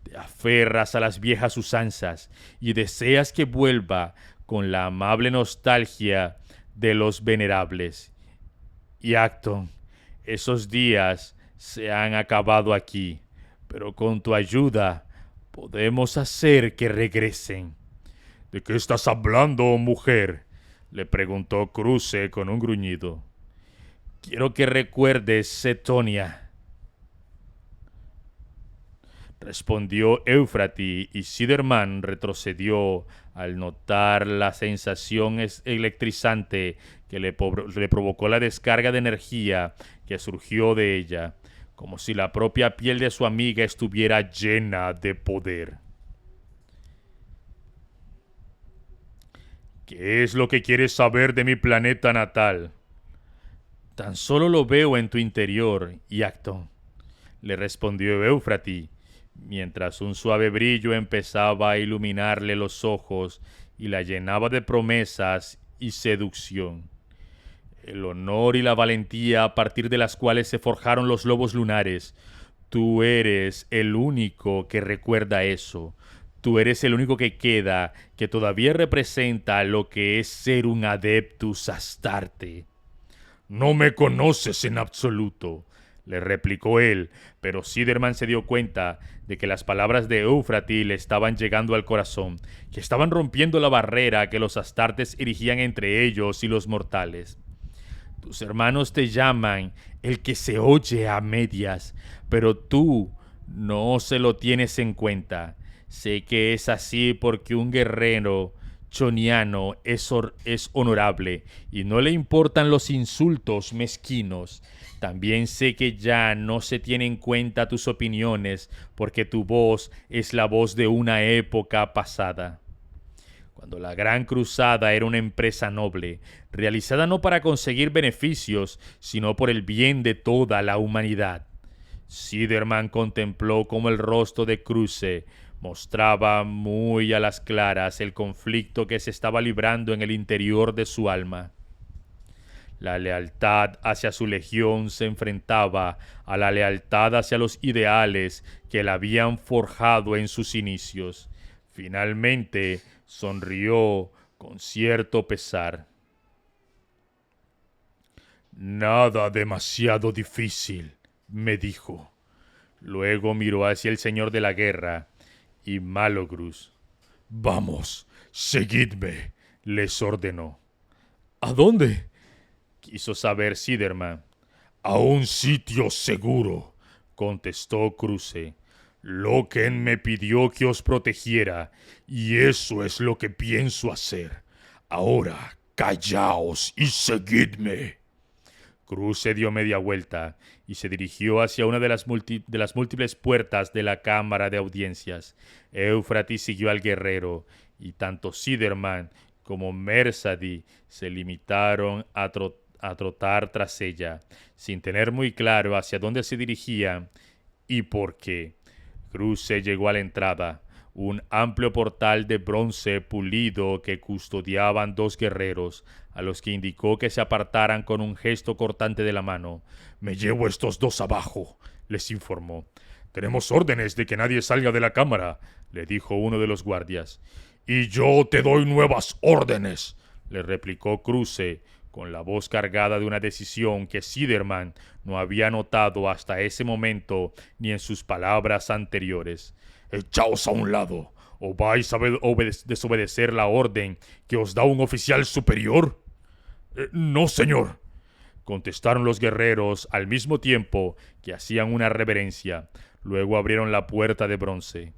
[SPEAKER 1] Te aferras a las viejas usanzas y deseas que vuelva con la amable nostalgia de los venerables. Y Acton, esos días se han acabado aquí, pero con tu ayuda podemos hacer que regresen.
[SPEAKER 2] ¿De qué estás hablando, mujer?,
[SPEAKER 1] le preguntó Cruce con un gruñido. Quiero que recuerdes Cetonia, respondió Euphrati, y Siderman retrocedió al notar la sensación electrizante que le provocó la descarga de energía que surgió de ella, como si la propia piel de su amiga estuviera llena de poder.
[SPEAKER 2] ¿Qué es lo que quieres saber de mi planeta natal?
[SPEAKER 1] Tan solo lo veo en tu interior, Acton, le respondió Euphrati, mientras un suave brillo empezaba a iluminarle los ojos y la llenaba de promesas y seducción. El honor y la valentía a partir de las cuales se forjaron los lobos lunares. Tú eres el único que recuerda eso. Tú eres el único que queda, que todavía representa lo que es ser un Adeptus Astarte.
[SPEAKER 2] No me conoces en absoluto,
[SPEAKER 1] le replicó él, pero Siderman se dio cuenta de que las palabras de Euphrati le estaban llegando al corazón, que estaban rompiendo la barrera que los Astartes erigían entre ellos y los mortales. Tus hermanos te llaman el que se oye a medias, pero tú no se lo tienes en cuenta. Sé que es así porque un guerrero choniano es honorable y no le importan los insultos mezquinos. También sé que ya no se tienen en cuenta tus opiniones porque tu voz es la voz de una época pasada. Cuando la Gran Cruzada era una empresa noble, realizada no para conseguir beneficios, sino por el bien de toda la humanidad. Siderman contempló cómo el rostro de Cruce mostraba muy a las claras el conflicto que se estaba librando en el interior de su alma. La lealtad hacia su legión se enfrentaba a la lealtad hacia los ideales que la habían forjado en sus inicios. Finalmente sonrió con cierto pesar.
[SPEAKER 2] Nada demasiado difícil, me dijo.
[SPEAKER 1] Luego miró hacia el señor de la guerra y Malogrus.
[SPEAKER 2] Vamos, seguidme,
[SPEAKER 1] Les ordenó.
[SPEAKER 2] ¿a dónde?
[SPEAKER 1] Quiso saber Siderman.
[SPEAKER 2] A un sitio seguro,
[SPEAKER 1] Contestó Cruce.
[SPEAKER 2] Loken me pidió que os protegiera, y eso es lo que pienso hacer. Ahora, callaos y seguidme.
[SPEAKER 1] Cruce dio media vuelta y se dirigió hacia una de las múltiples puertas de la cámara de audiencias. Éufrates siguió al guerrero, y tanto Siderman como Mersadi se limitaron a trotar tras ella, sin tener muy claro hacia dónde se dirigía y por qué. Cruce llegó a la entrada, un amplio portal de bronce pulido que custodiaban dos guerreros, a los que indicó que se apartaran con un gesto cortante de la mano.
[SPEAKER 2] Me llevo estos dos abajo, les informó. Tenemos órdenes de que nadie salga de la cámara, le dijo uno de los guardias. Y yo te doy nuevas órdenes,
[SPEAKER 1] le replicó Cruce, con la voz cargada de una decisión que Siderman no había notado hasta ese momento ni en sus palabras anteriores.
[SPEAKER 2] Echaos a un lado, ¿o vais a desobedecer la orden que os da un oficial superior? No, señor,
[SPEAKER 1] contestaron los guerreros al mismo tiempo que hacían una reverencia. Luego abrieron la puerta de bronce.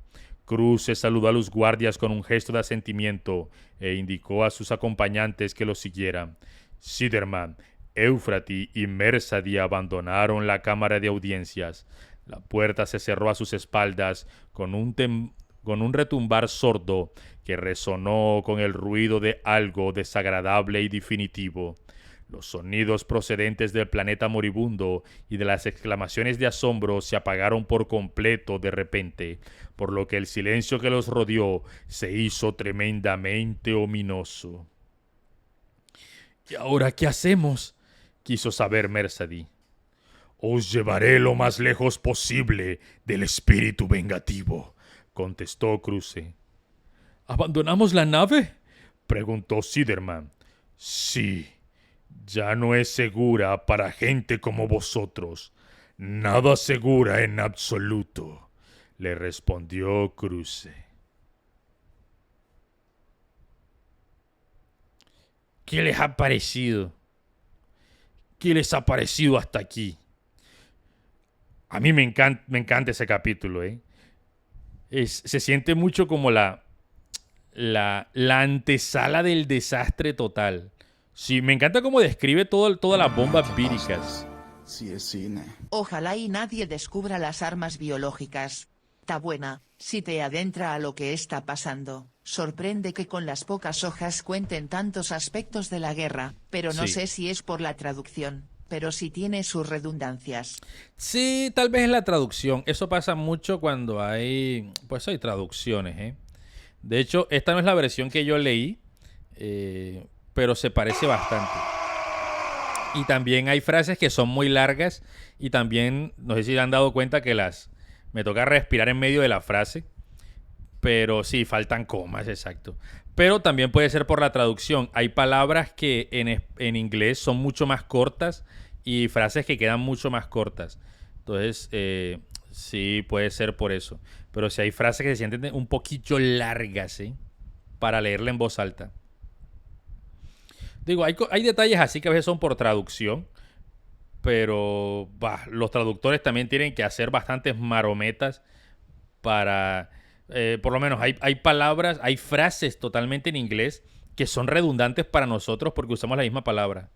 [SPEAKER 1] Cruce saludó a los guardias con un gesto de asentimiento e indicó a sus acompañantes que lo siguieran. Siderman, Éufrates y Mersadi abandonaron la cámara de audiencias. La puerta se cerró a sus espaldas con un retumbar sordo que resonó con el ruido de algo desagradable y definitivo. Los sonidos procedentes del planeta moribundo y de las exclamaciones de asombro se apagaron por completo de repente, por lo que el silencio que los rodeó se hizo tremendamente ominoso.
[SPEAKER 2] ¿Y ahora qué hacemos?,
[SPEAKER 1] quiso saber Mersadi.
[SPEAKER 2] Os llevaré lo más lejos posible del espíritu vengativo,
[SPEAKER 1] contestó Cruce.
[SPEAKER 2] ¿Abandonamos la nave?,
[SPEAKER 1] preguntó Siderman.
[SPEAKER 2] Sí, ya no es segura para gente como vosotros. Nada segura en absoluto,
[SPEAKER 1] le respondió Cruce.
[SPEAKER 2] ¿Qué les ha parecido? ¿Qué les ha parecido hasta aquí?
[SPEAKER 1] A mí me encanta ese capítulo, ¿eh? Se siente mucho como la antesala del desastre total. Sí, me encanta cómo describe todas las bombas víricas.
[SPEAKER 5] Sí, es cine.
[SPEAKER 3] Ojalá y nadie descubra las armas biológicas. Ta buena, si te adentra a lo que está pasando. Sorprende que con las pocas hojas cuenten tantos aspectos de la guerra, pero no sé si es por la traducción, pero sí tiene sus redundancias.
[SPEAKER 1] Sí, tal vez es la traducción. Eso pasa mucho cuando hay traducciones, ¿eh? De hecho, esta no es la versión que yo leí, pero se parece bastante. Y también hay frases que son muy largas y también, no sé si se han dado cuenta que me toca respirar en medio de la frase. Pero sí, faltan comas, exacto. Pero también puede ser por la traducción. Hay palabras que en inglés son mucho más cortas y frases que quedan mucho más cortas. Entonces, sí, puede ser por eso. Pero sí hay frases que se sienten un poquito largas, ¿sí?, para leerla en voz alta. Digo, hay detalles así que a veces son por traducción. Pero los traductores también tienen que hacer bastantes marometas para... por lo menos hay palabras, hay frases totalmente en inglés que son redundantes para nosotros porque usamos la misma palabra.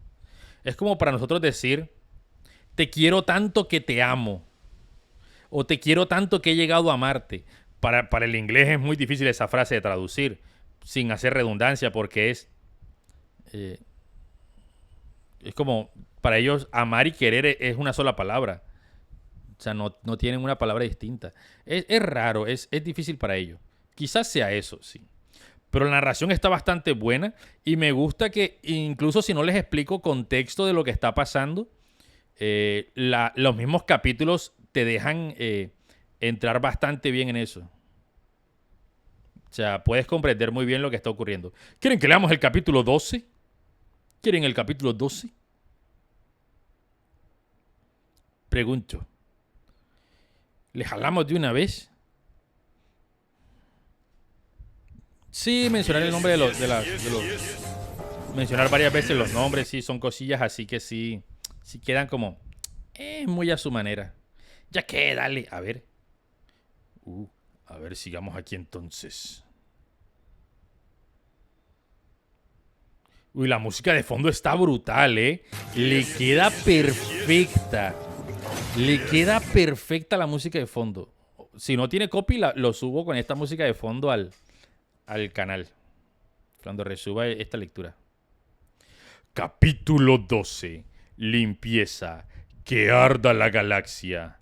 [SPEAKER 1] Es como para nosotros decir, te quiero tanto que te amo. O te quiero tanto que he llegado a amarte. Para el inglés es muy difícil esa frase de traducir sin hacer redundancia porque es como, para ellos amar y querer es una sola palabra. O sea, no tienen una palabra distinta. Es raro, es difícil para ellos. Quizás sea eso, sí. Pero la narración está bastante buena y me gusta que incluso si no les explico contexto de lo que está pasando, los mismos capítulos te dejan entrar bastante bien en eso. O sea, puedes comprender muy bien lo que está ocurriendo. ¿Quieren que leamos el capítulo 12? ¿Quieren el capítulo 12? Pregunto. ¿Le jalamos de una vez? Sí, mencionar el nombre mencionar varias veces los nombres, sí, son cosillas así que sí, sí quedan como muy a su manera. Ya que, dale, a ver. Uh, a ver, sigamos aquí entonces. Uy, la música de fondo está brutal, ¿eh? Le queda perfecta. Le queda perfecta la música de fondo. Si no tiene copy, lo subo con esta música de fondo al canal. Cuando resuba esta lectura. Capítulo 12. Limpieza. Que arda la galaxia.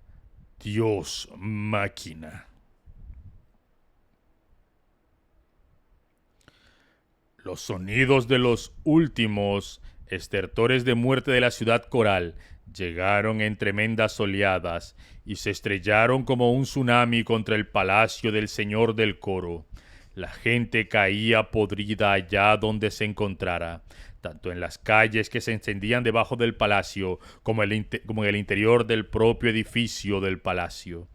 [SPEAKER 1] Dios máquina. Los sonidos de los últimos estertores de muerte de la ciudad coral llegaron en tremendas oleadas y se estrellaron como un tsunami contra el palacio del señor del coro. La gente caía podrida allá donde se encontrara, tanto en las calles que se encendían debajo del palacio como en el interior del propio edificio del palacio.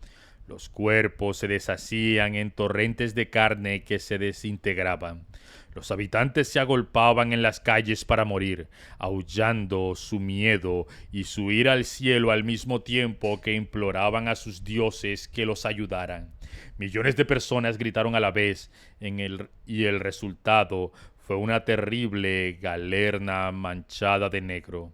[SPEAKER 1] Los cuerpos se deshacían en torrentes de carne que se desintegraban. Los habitantes se agolpaban en las calles para morir, aullando su miedo y su ira al cielo al mismo tiempo que imploraban a sus dioses que los ayudaran. Millones de personas gritaron a la vez y el resultado fue una terrible galerna manchada de negro.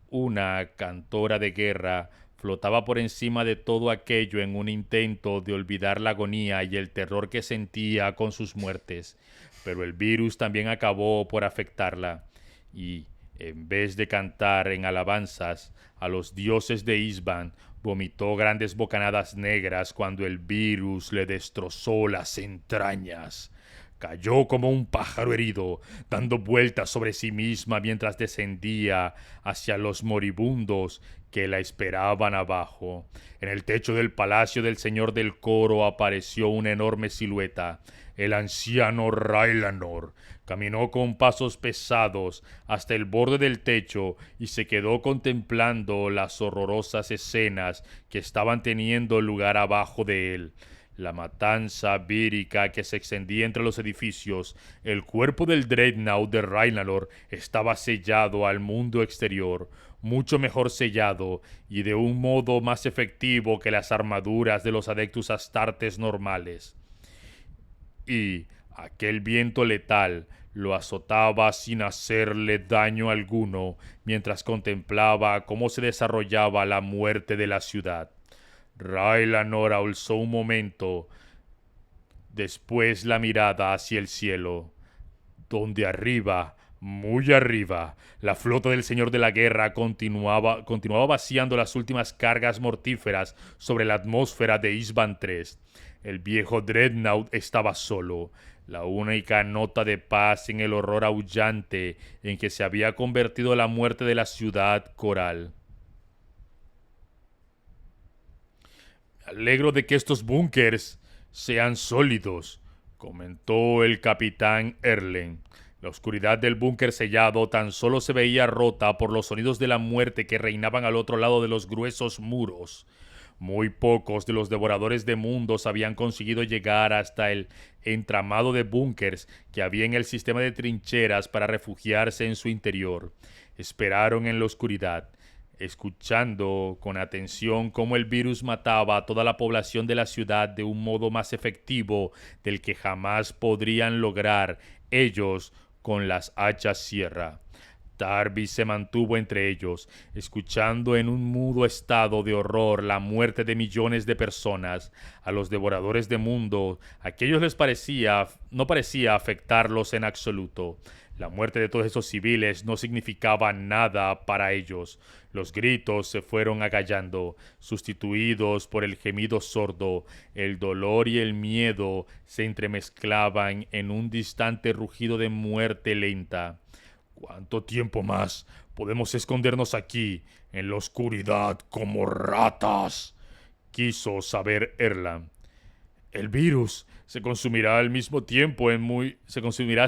[SPEAKER 1] Una cantora de guerra flotaba por encima de todo aquello en un intento de olvidar la agonía y el terror que sentía con sus muertes. Pero el virus también acabó por afectarla y, en vez de cantar en alabanzas a los dioses de Isban, vomitó grandes bocanadas negras cuando el virus le destrozó las entrañas. Cayó como un pájaro herido, dando vueltas sobre sí misma mientras descendía hacia los moribundos que la esperaban abajo. En el techo del palacio del señor del coro apareció una enorme silueta. El anciano Raylanor caminó con pasos pesados hasta el borde del techo y se quedó contemplando las horrorosas escenas que estaban teniendo lugar abajo de él. La matanza vírica que se extendía entre los edificios, el cuerpo del Dreadnought de Raylanor estaba sellado al mundo exterior, mucho mejor sellado y de un modo más efectivo que las armaduras de los Adeptus Astartes normales. Y aquel viento letal lo azotaba sin hacerle daño alguno mientras contemplaba cómo se desarrollaba la muerte de la ciudad. Raylanor alzó un momento después la mirada hacia el cielo, donde arriba, muy arriba, la flota del Señor de la Guerra continuaba vaciando las últimas cargas mortíferas sobre la atmósfera de Isban 3. El viejo Dreadnought estaba solo, la única nota de paz en el horror aullante en que se había convertido la muerte de la ciudad coral. Me alegro de que estos búnkers sean sólidos, comentó el capitán Erlen. La oscuridad del búnker sellado tan solo se veía rota por los sonidos de la muerte que reinaban al otro lado de los gruesos muros. Muy pocos de los devoradores de mundos habían conseguido llegar hasta el entramado de búnkers que había en el sistema de trincheras para refugiarse en su interior. Esperaron en la oscuridad, escuchando con atención cómo el virus mataba a toda la población de la ciudad de un modo más efectivo del que jamás podrían lograr ellos con las hachas sierra. Tarbis se mantuvo entre ellos, escuchando en un mudo estado de horror la muerte de millones de personas. A los devoradores de mundo, aquello no parecía afectarlos en absoluto. La muerte de todos esos civiles no significaba nada para ellos. Los gritos se fueron acallando, sustituidos por el gemido sordo. El dolor y el miedo se entremezclaban en un distante rugido de muerte lenta. ¿Cuánto tiempo más podemos escondernos aquí, en la oscuridad, como ratas?, quiso saber Erland. El virus se consumirá a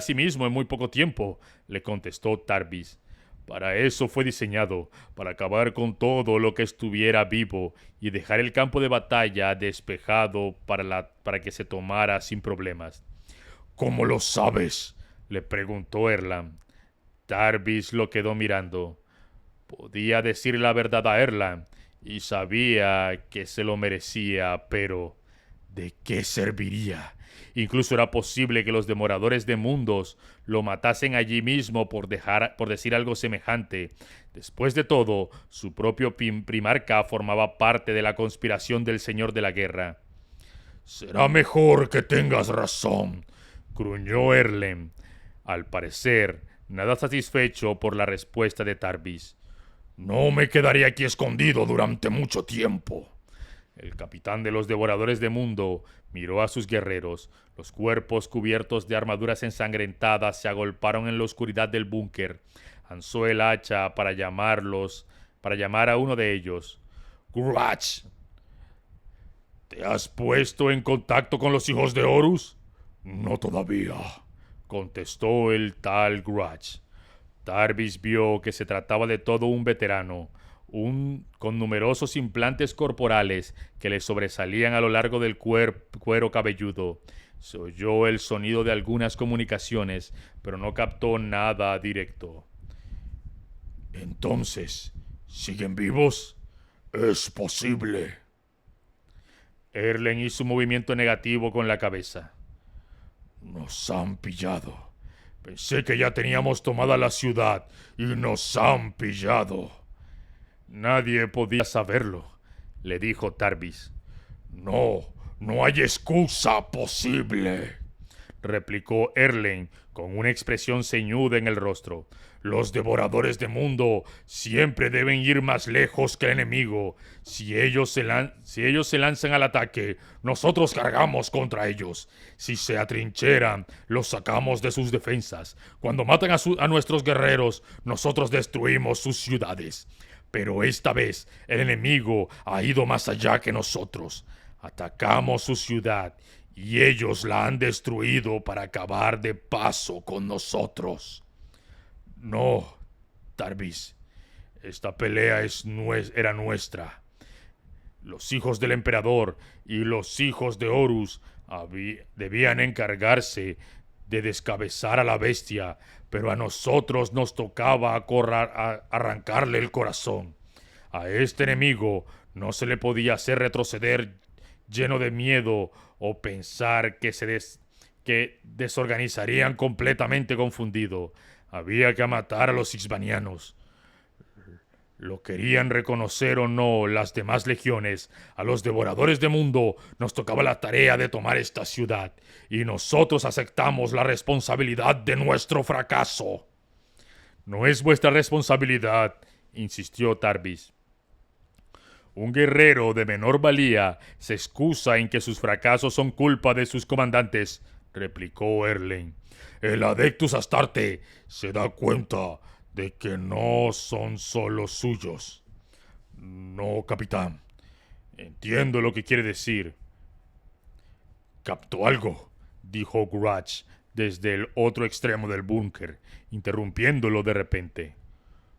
[SPEAKER 1] sí mismo en muy poco tiempo, le contestó Tarbis. Para eso fue diseñado, para acabar con todo lo que estuviera vivo y dejar el campo de batalla despejado para que se tomara sin problemas.
[SPEAKER 2] ¿Cómo lo sabes?
[SPEAKER 1] Le preguntó Erland. Tarbis lo quedó mirando. Podía decir la verdad a Erland y sabía que se lo merecía, pero ¿de qué serviría? Incluso era posible que los devoradores de mundos lo matasen allí mismo por decir algo semejante. Después de todo, su propio primarca formaba parte de la conspiración del Señor de la Guerra.
[SPEAKER 2] Será mejor que tengas razón,
[SPEAKER 1] gruñó Erlen, al parecer nada satisfecho por la respuesta de Tarbis.
[SPEAKER 2] No me quedaré aquí escondido durante mucho tiempo.
[SPEAKER 1] El capitán de los devoradores de mundo miró a sus guerreros. Los cuerpos cubiertos de armaduras ensangrentadas se agolparon en la oscuridad del búnker. Alzó el hacha para llamar a uno de ellos.
[SPEAKER 2] Grudge, ¿te has puesto en contacto con los hijos de Horus?
[SPEAKER 1] No todavía, contestó el tal Grudge. Tarbis vio que se trataba de todo un veterano, con numerosos implantes corporales que le sobresalían a lo largo del cuero cabelludo. Se oyó el sonido de algunas comunicaciones, pero no captó nada directo.
[SPEAKER 2] Entonces, ¿siguen vivos? Es posible.
[SPEAKER 1] Erlen hizo un movimiento negativo con la cabeza.
[SPEAKER 2] Nos han pillado. Pensé que ya teníamos tomada la ciudad y nos han pillado.
[SPEAKER 1] Nadie podía saberlo, le dijo Tarbis.
[SPEAKER 2] No hay excusa posible,
[SPEAKER 1] replicó Erlen con una expresión ceñuda en el rostro.
[SPEAKER 2] Los devoradores de mundo siempre deben ir más lejos que el enemigo. Si ellos se lanzan al ataque, nosotros cargamos contra ellos. Si se atrincheran, los sacamos de sus defensas. Cuando matan a nuestros guerreros, nosotros destruimos sus ciudades. Pero esta vez el enemigo ha ido más allá que nosotros. Atacamos su ciudad y ellos la han destruido para acabar de paso con nosotros. No, Tarbis, esta pelea era nuestra. Los hijos del emperador y los hijos de Horus debían encargarse de descabezar a la bestia, pero a nosotros nos tocaba arrancarle el corazón. A este enemigo no se le podía hacer retroceder lleno de miedo o pensar que desorganizarían completamente confundido. Había que matar a los isbanianos. Lo querían reconocer o no las demás legiones, a los devoradores de mundo nos tocaba la tarea de tomar esta ciudad, y nosotros aceptamos la responsabilidad de nuestro fracaso.
[SPEAKER 1] No es vuestra responsabilidad, insistió Tarbis. Un guerrero de menor valía se excusa en que sus fracasos son culpa de sus comandantes, replicó Erlen.
[SPEAKER 2] El Adeptus Astarte se da cuenta de que no son solo suyos.
[SPEAKER 1] No, capitán. Entiendo lo que quiere decir.
[SPEAKER 2] Captó algo,
[SPEAKER 1] dijo Grudge desde el otro extremo del búnker, interrumpiéndolo de repente.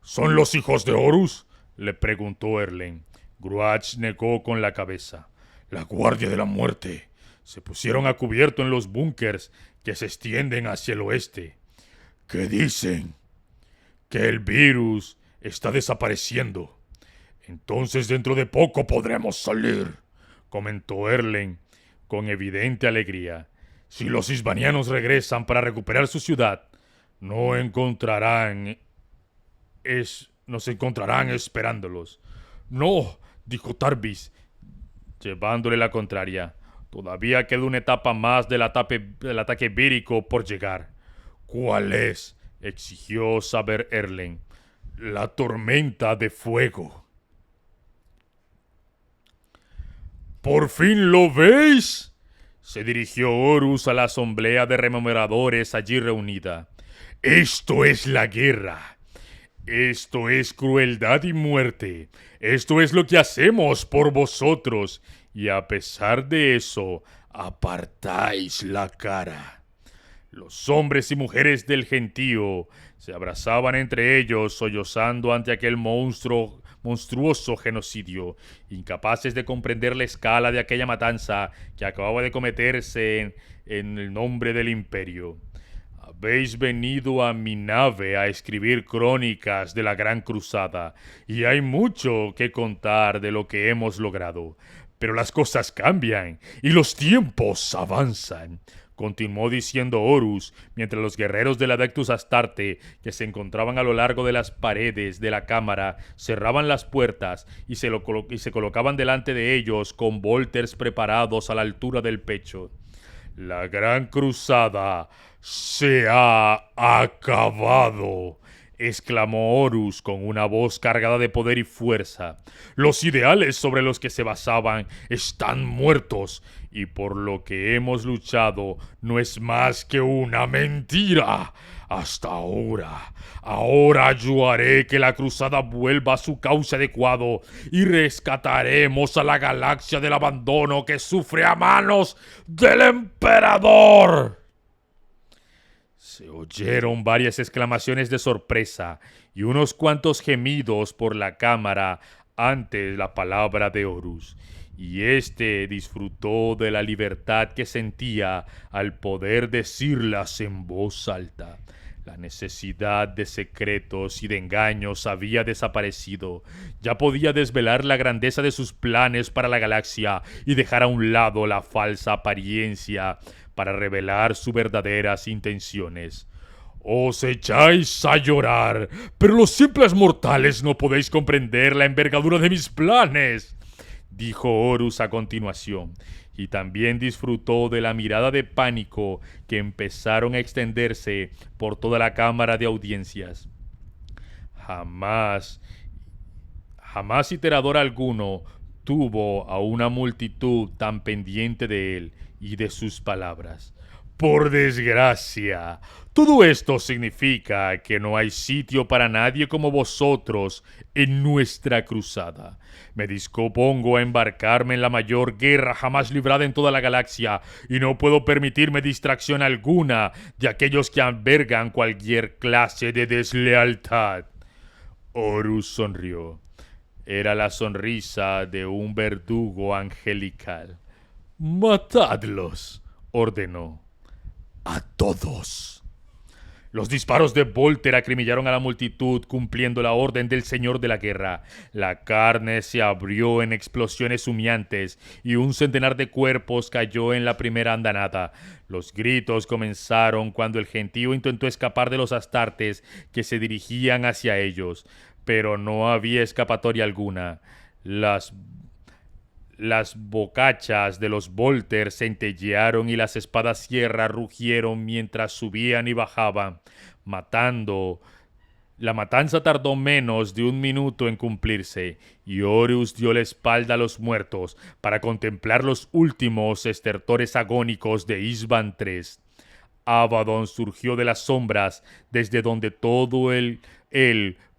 [SPEAKER 2] ¿Son los hijos de Horus?,
[SPEAKER 1] le preguntó Erlen. Grudge negó con la cabeza.
[SPEAKER 2] La Guardia de la Muerte.
[SPEAKER 1] Se pusieron a cubierto en los búnkers que se extienden hacia el oeste.
[SPEAKER 2] ¿Qué dicen?
[SPEAKER 1] Que el virus está desapareciendo.
[SPEAKER 2] Entonces dentro de poco podremos salir,
[SPEAKER 1] comentó Erlen con evidente alegría.
[SPEAKER 2] Si los isbanianos regresan para recuperar su ciudad,
[SPEAKER 1] nos encontrarán esperándolos.
[SPEAKER 2] No, dijo Tarbis,
[SPEAKER 1] llevándole la contraria. Todavía queda una etapa más del ataque vírico por llegar.
[SPEAKER 2] ¿Cuál es?,
[SPEAKER 1] exigió saber Erlen.
[SPEAKER 2] La tormenta de fuego.
[SPEAKER 1] ¿Por fin lo veis?, se dirigió Horus a la asamblea de rememoradores allí reunida.
[SPEAKER 2] Esto es la guerra.
[SPEAKER 1] Esto es crueldad y muerte. Esto es lo que hacemos por vosotros. Y a pesar de eso, apartáis la cara. Los hombres y mujeres del gentío se abrazaban entre ellos, sollozando ante aquel monstruo monstruoso genocidio, incapaces de comprender la escala de aquella matanza que acababa de cometerse en el nombre del imperio. Habéis venido a mi nave a escribir crónicas de la Gran Cruzada, y hay mucho que contar de lo que hemos logrado. Pero las cosas cambian y los tiempos avanzan, continuó diciendo Horus, mientras los guerreros del Adeptus Astarte, que se encontraban a lo largo de las paredes de la cámara, cerraban las puertas y se colocaban delante de ellos con volters preparados a la altura del pecho. La Gran Cruzada se ha acabado, exclamó Horus con una voz cargada de poder y fuerza. Los ideales sobre los que se basaban están muertos, y por lo que hemos luchado no es más que una mentira. Hasta ahora. Ahora yo haré que la cruzada vuelva a su cauce adecuado y rescataremos a la galaxia del abandono que sufre a manos del emperador. Se oyeron varias exclamaciones de sorpresa y unos cuantos gemidos por la cámara ante la palabra de Horus, y éste disfrutó de la libertad que sentía al poder decirlas en voz alta. La necesidad de secretos y de engaños había desaparecido. Ya podía desvelar la grandeza de sus planes para la galaxia y dejar a un lado la falsa apariencia para revelar sus verdaderas intenciones. Os echáis a llorar, pero los simples mortales no podéis comprender la envergadura de mis planes, dijo Horus a continuación, y también disfrutó de la mirada de pánico que empezaron a extenderse por toda la cámara de audiencias. Jamás iterador alguno tuvo a una multitud tan pendiente de él y de sus palabras. Por desgracia, todo esto significa que no hay sitio para nadie como vosotros en nuestra cruzada. Me dispongo a embarcarme en la mayor guerra jamás librada en toda la galaxia y no puedo permitirme distracción alguna de aquellos que albergan cualquier clase de deslealtad. Horus sonrió. Era la sonrisa de un verdugo angelical. «Matadlos», ordenó. «A todos». Los disparos de Volter acrimillaron a la multitud cumpliendo la orden del señor de la guerra. La carne se abrió en explosiones humeantes y un centenar de cuerpos cayó en la primera andanada. Los gritos comenzaron cuando el gentío intentó escapar de los astartes que se dirigían hacia ellos, pero no había escapatoria alguna. Las bocachas de los Volter centellearon y las espadas sierra rugieron mientras subían y bajaban, matando. La matanza tardó menos de un minuto en cumplirse, y Horus dio la espalda a los muertos para contemplar los últimos estertores agónicos de Isban III. Abaddon surgió de las sombras, desde donde todo él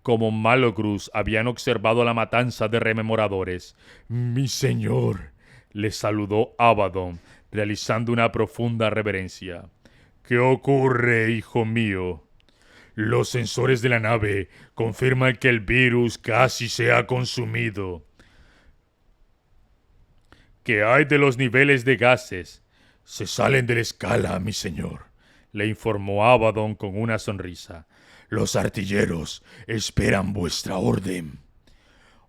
[SPEAKER 1] como Malogrus habían observado la matanza de rememoradores. «Mi señor», le saludó Abaddon, realizando una profunda reverencia. «¿Qué ocurre, hijo mío?» «Los sensores de la nave confirman que el virus casi se ha consumido». «¿Qué hay de los niveles de gases?» «Se salen de la escala, mi señor», le informó Abaddon con una sonrisa. «Los artilleros esperan vuestra orden».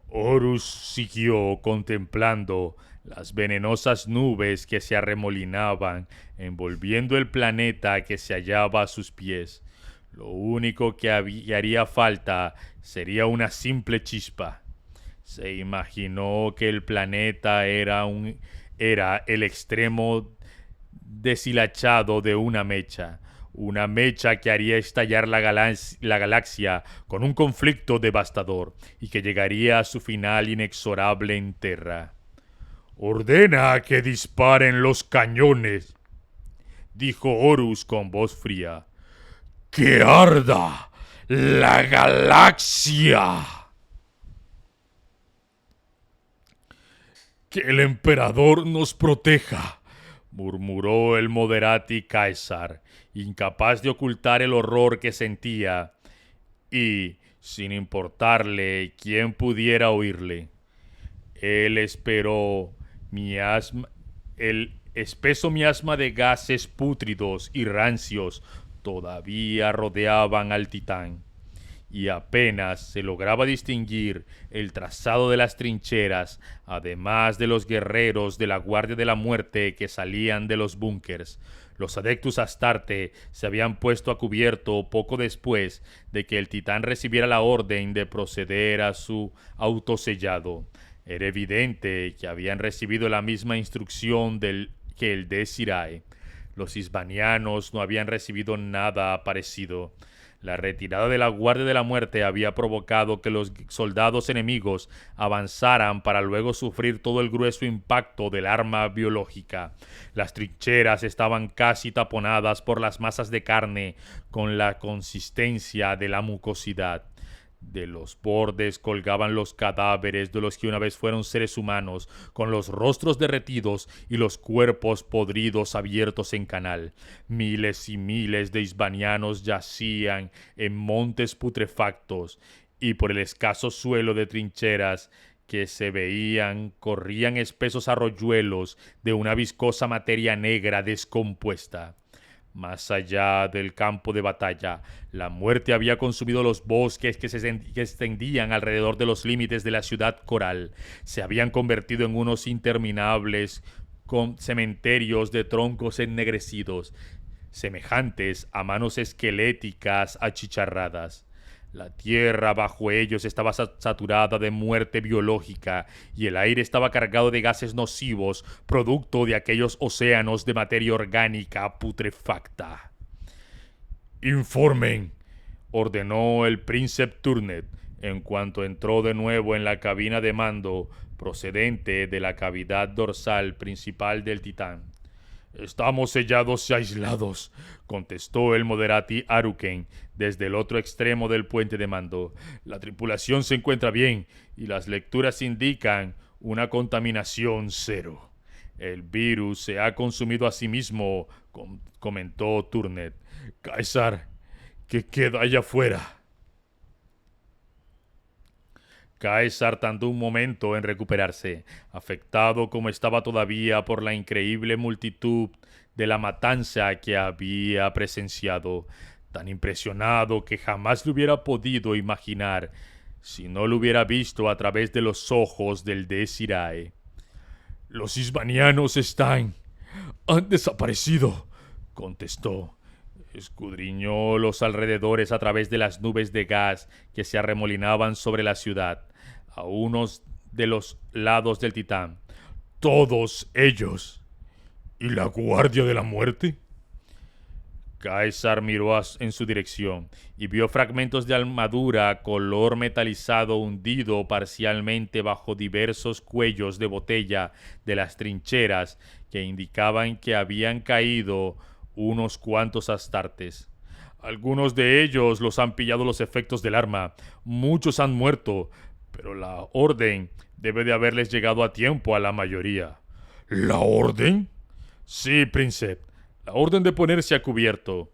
[SPEAKER 1] Horus siguió contemplando las venenosas nubes que se arremolinaban, envolviendo el planeta que se hallaba a sus pies. Lo único que haría falta sería una simple chispa. Se imaginó que el planeta era el extremo deshilachado de una mecha que haría estallar la galaxia con un conflicto devastador y que llegaría a su final inexorable en Terra. «Ordena que disparen los cañones», dijo Horus con voz fría. «¡Que arda la galaxia!» «Que el emperador nos proteja», murmuró el Moderati Caesar, incapaz de ocultar el horror que sentía, y sin importarle quién pudiera oírle. El espeso miasma de gases pútridos y rancios todavía rodeaban al Titán, y apenas se lograba distinguir el trazado de las trincheras, además de los guerreros de la Guardia de la Muerte que salían de los búnkers. Los Adeptus Astarte se habían puesto a cubierto poco después de que el Titán recibiera la orden de proceder a su autosellado. Era evidente que habían recibido la misma instrucción que el de Sirae. Los isbanianos no habían recibido nada parecido. La retirada de la Guardia de la Muerte había provocado que los soldados enemigos avanzaran para luego sufrir todo el grueso impacto del arma biológica. Las trincheras estaban casi taponadas por las masas de carne con la consistencia de la mucosidad. De los bordes colgaban los cadáveres de los que una vez fueron seres humanos, con los rostros derretidos y los cuerpos podridos abiertos en canal. Miles y miles de isbanianos yacían en montes putrefactos, y por el escaso suelo de trincheras que se veían corrían espesos arroyuelos de una viscosa materia negra descompuesta. Más allá del campo de batalla, la muerte había consumido los bosques que se extendían alrededor de los límites de la ciudad coral. Se habían convertido en unos interminables cementerios de troncos ennegrecidos, semejantes a manos esqueléticas achicharradas. La tierra bajo ellos estaba saturada de muerte biológica y el aire estaba cargado de gases nocivos, producto de aquellos océanos de materia orgánica putrefacta.
[SPEAKER 2] «Informen»,
[SPEAKER 1] ordenó el príncipe Turnet en cuanto entró de nuevo en la cabina de mando procedente de la cavidad dorsal principal del Titán.
[SPEAKER 2] «Estamos sellados y aislados»,
[SPEAKER 1] contestó el Moderati Aruken desde el otro extremo del puente de mando.
[SPEAKER 2] «La tripulación se encuentra bien y las lecturas indican una contaminación cero».
[SPEAKER 1] «El virus se ha consumido a sí mismo», comentó Turnet.
[SPEAKER 2] «Caesar, ¿qué queda allá afuera?»
[SPEAKER 1] Caesar tardó un momento en recuperarse, afectado como estaba todavía por la increíble multitud de la matanza que había presenciado, tan impresionado que jamás lo hubiera podido imaginar si no lo hubiera visto a través de los ojos del de Sirae.
[SPEAKER 2] «Los isbanianos han desaparecido», contestó.
[SPEAKER 1] Escudriñó los alrededores a través de las nubes de gas que se arremolinaban sobre la ciudad, a unos de los lados del Titán.
[SPEAKER 2] «Todos ellos. ¿Y la Guardia de la Muerte?»
[SPEAKER 1] Caesar miró en su dirección y vio fragmentos de armadura color metalizado hundido parcialmente bajo diversos cuellos de botella de las trincheras que indicaban que habían caído unos cuantos astartes.
[SPEAKER 2] «Algunos de ellos los han pillado los efectos del arma. Muchos han muerto, pero la orden debe de haberles llegado a tiempo a la mayoría».
[SPEAKER 1] «¿La orden?»
[SPEAKER 2] «Sí, príncipe. La orden de ponerse a cubierto».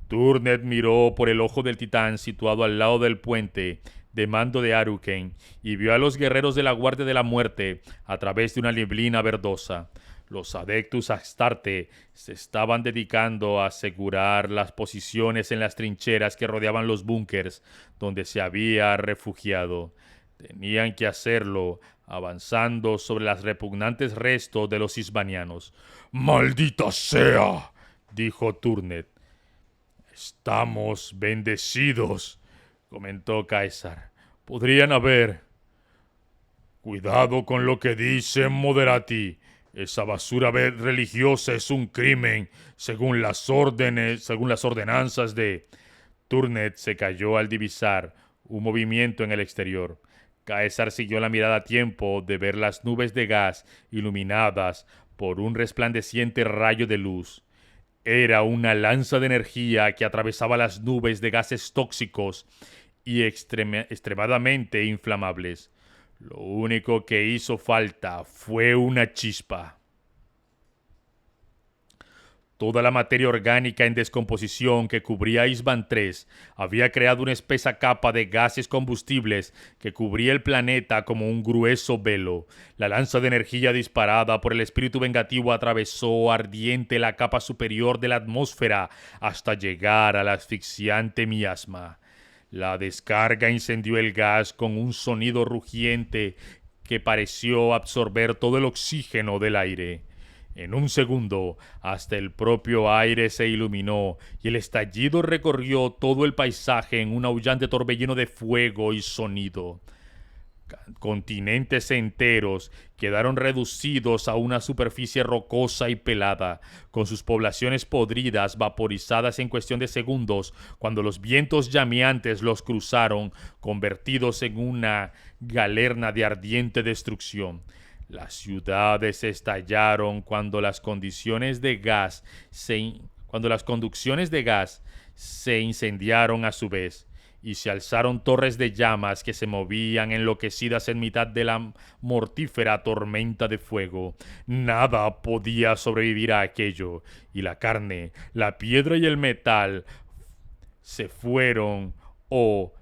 [SPEAKER 1] Turnet miró por el ojo del Titán situado al lado del puente de mando de Aruken y vio a los guerreros de la Guardia de la Muerte a través de una neblina verdosa. Los Adeptus Astarte se estaban dedicando a asegurar las posiciones en las trincheras que rodeaban los búnkers donde se había refugiado. Tenían que hacerlo avanzando sobre los repugnantes restos de los isbanianos.
[SPEAKER 2] «¡Maldita sea!»,
[SPEAKER 1] dijo Turnet.
[SPEAKER 2] «Estamos bendecidos», comentó Caesar. «Podrían haber...». «Cuidado con lo que dicen, Moderati. Esa basura religiosa es un crimen según las ordenanzas de...».
[SPEAKER 1] Turnet se calló al divisar un movimiento en el exterior. Caesar siguió la mirada a tiempo de ver las nubes de gas iluminadas por un resplandeciente rayo de luz. Era una lanza de energía que atravesaba las nubes de gases tóxicos y extremadamente inflamables. Lo único que hizo falta fue una chispa. Toda la materia orgánica en descomposición que cubría Isban 3 había creado una espesa capa de gases combustibles que cubría el planeta como un grueso velo. La lanza de energía disparada por el espíritu vengativo atravesó ardiente la capa superior de la atmósfera hasta llegar al asfixiante miasma. La descarga incendió el gas con un sonido rugiente que pareció absorber todo el oxígeno del aire. En un segundo, hasta el propio aire se iluminó y el estallido recorrió todo el paisaje en un aullante torbellino de fuego y sonido. Continentes enteros quedaron reducidos a una superficie rocosa y pelada, con sus poblaciones podridas vaporizadas en cuestión de segundos cuando los vientos llameantes los cruzaron, convertidos en una galerna de ardiente destrucción. Las ciudades estallaron cuando las conducciones de gas se incendiaron a su vez, y se alzaron torres de llamas que se movían enloquecidas en mitad de la mortífera tormenta de fuego. Nada podía sobrevivir a aquello, y la carne, la piedra y el metal se fundieron o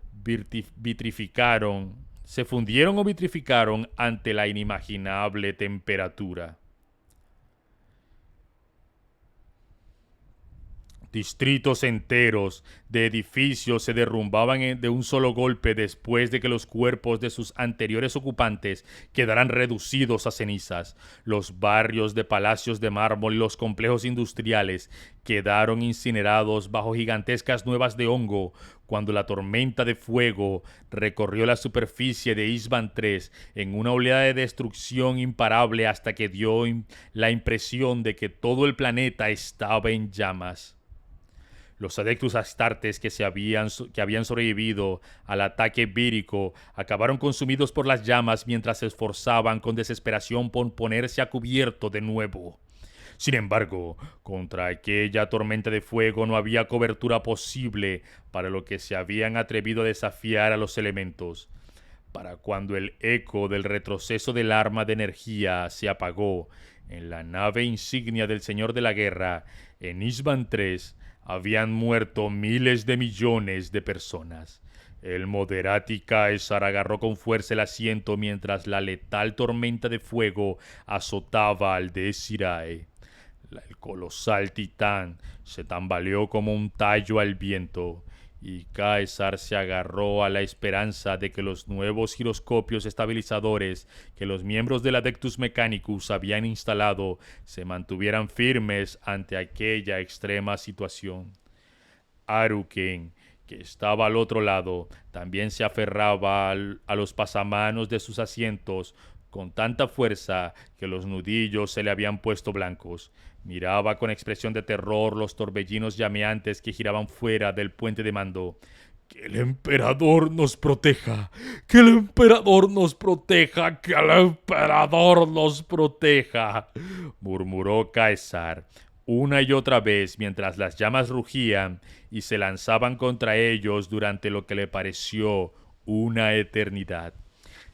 [SPEAKER 1] vitrificaron ante la inimaginable temperatura. Distritos enteros de edificios se derrumbaban de un solo golpe después de que los cuerpos de sus anteriores ocupantes quedaran reducidos a cenizas. Los barrios de palacios de mármol y los complejos industriales quedaron incinerados bajo gigantescas nuevas de hongo cuando la tormenta de fuego recorrió la superficie de Isban 3 en una oleada de destrucción imparable hasta que dio la impresión de que todo el planeta estaba en llamas. Los Adeptus Astartes que habían sobrevivido al ataque vírico acabaron consumidos por las llamas mientras se esforzaban con desesperación por ponerse a cubierto de nuevo. Sin embargo, contra aquella tormenta de fuego no había cobertura posible para los que se habían atrevido a desafiar a los elementos. Para cuando el eco del retroceso del arma de energía se apagó en la nave insignia del Señor de la Guerra, en Isban 3, habían muerto miles de millones de personas. El Moderati Caesar agarró con fuerza el asiento mientras la letal tormenta de fuego azotaba al Desirae. El colosal titán se tambaleó como un tallo al viento, y Caesar se agarró a la esperanza de que los nuevos giroscopios estabilizadores que los miembros del Adeptus Mechanicus habían instalado se mantuvieran firmes ante aquella extrema situación. Aruken, que estaba al otro lado, también se aferraba a los pasamanos de sus asientos con tanta fuerza que los nudillos se le habían puesto blancos. Miraba con expresión de terror los torbellinos llameantes que giraban fuera del puente de mando. ¡Que el emperador nos proteja! ¡Que el emperador nos proteja! ¡Que el emperador nos proteja!, murmuró Caesar una y otra vez mientras las llamas rugían y se lanzaban contra ellos durante lo que le pareció una eternidad.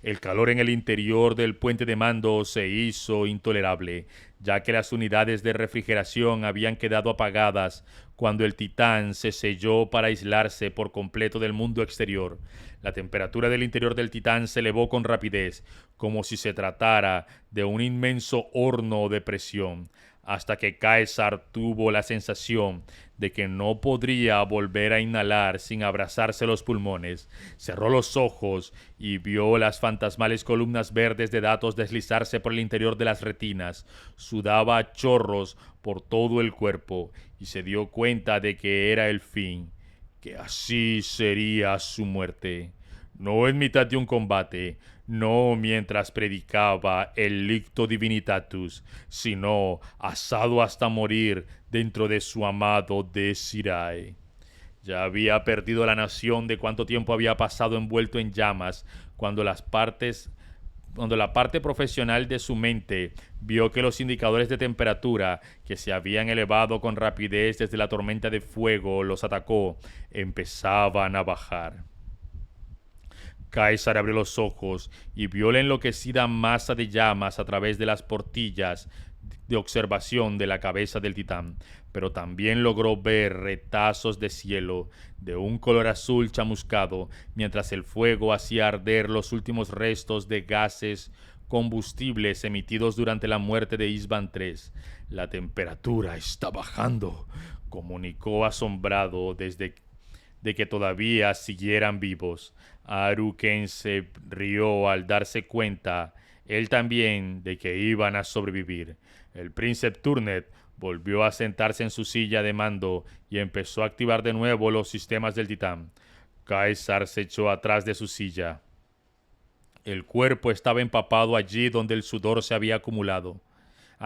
[SPEAKER 1] El calor en el interior del puente de mando se hizo intolerable, ya que las unidades de refrigeración habían quedado apagadas cuando el Titán se selló para aislarse por completo del mundo exterior. La temperatura del interior del Titán se elevó con rapidez, como si se tratara de un inmenso horno de presión, hasta que Caesar tuvo la sensación de que no podría volver a inhalar sin abrazarse los pulmones. Cerró los ojos y vio las fantasmales columnas verdes de datos deslizarse por el interior de las retinas. Sudaba a chorros por todo el cuerpo y se dio cuenta de que era el fin, que así sería su muerte. No en mitad de un combate, no mientras predicaba el Licto Divinitatus, sino asado hasta morir dentro de su amado Desirae. Ya había perdido la noción de cuánto tiempo había pasado envuelto en llamas cuando la parte profesional de su mente vio que los indicadores de temperatura, que se habían elevado con rapidez desde la tormenta de fuego los atacó, empezaban a bajar. Caesar abrió los ojos y vio la enloquecida masa de llamas a través de las portillas de observación de la cabeza del titán, pero también logró ver retazos de cielo de un color azul chamuscado, mientras el fuego hacía arder los últimos restos de gases combustibles emitidos durante la muerte de Isban III. La temperatura está bajando, comunicó asombrado de que todavía siguieran vivos. Haruken se rió al darse cuenta, él también, de que iban a sobrevivir. El príncipe Turnet volvió a sentarse en su silla de mando y empezó a activar de nuevo los sistemas del titán. Caesar se echó atrás de su silla. El cuerpo estaba empapado allí donde el sudor se había acumulado.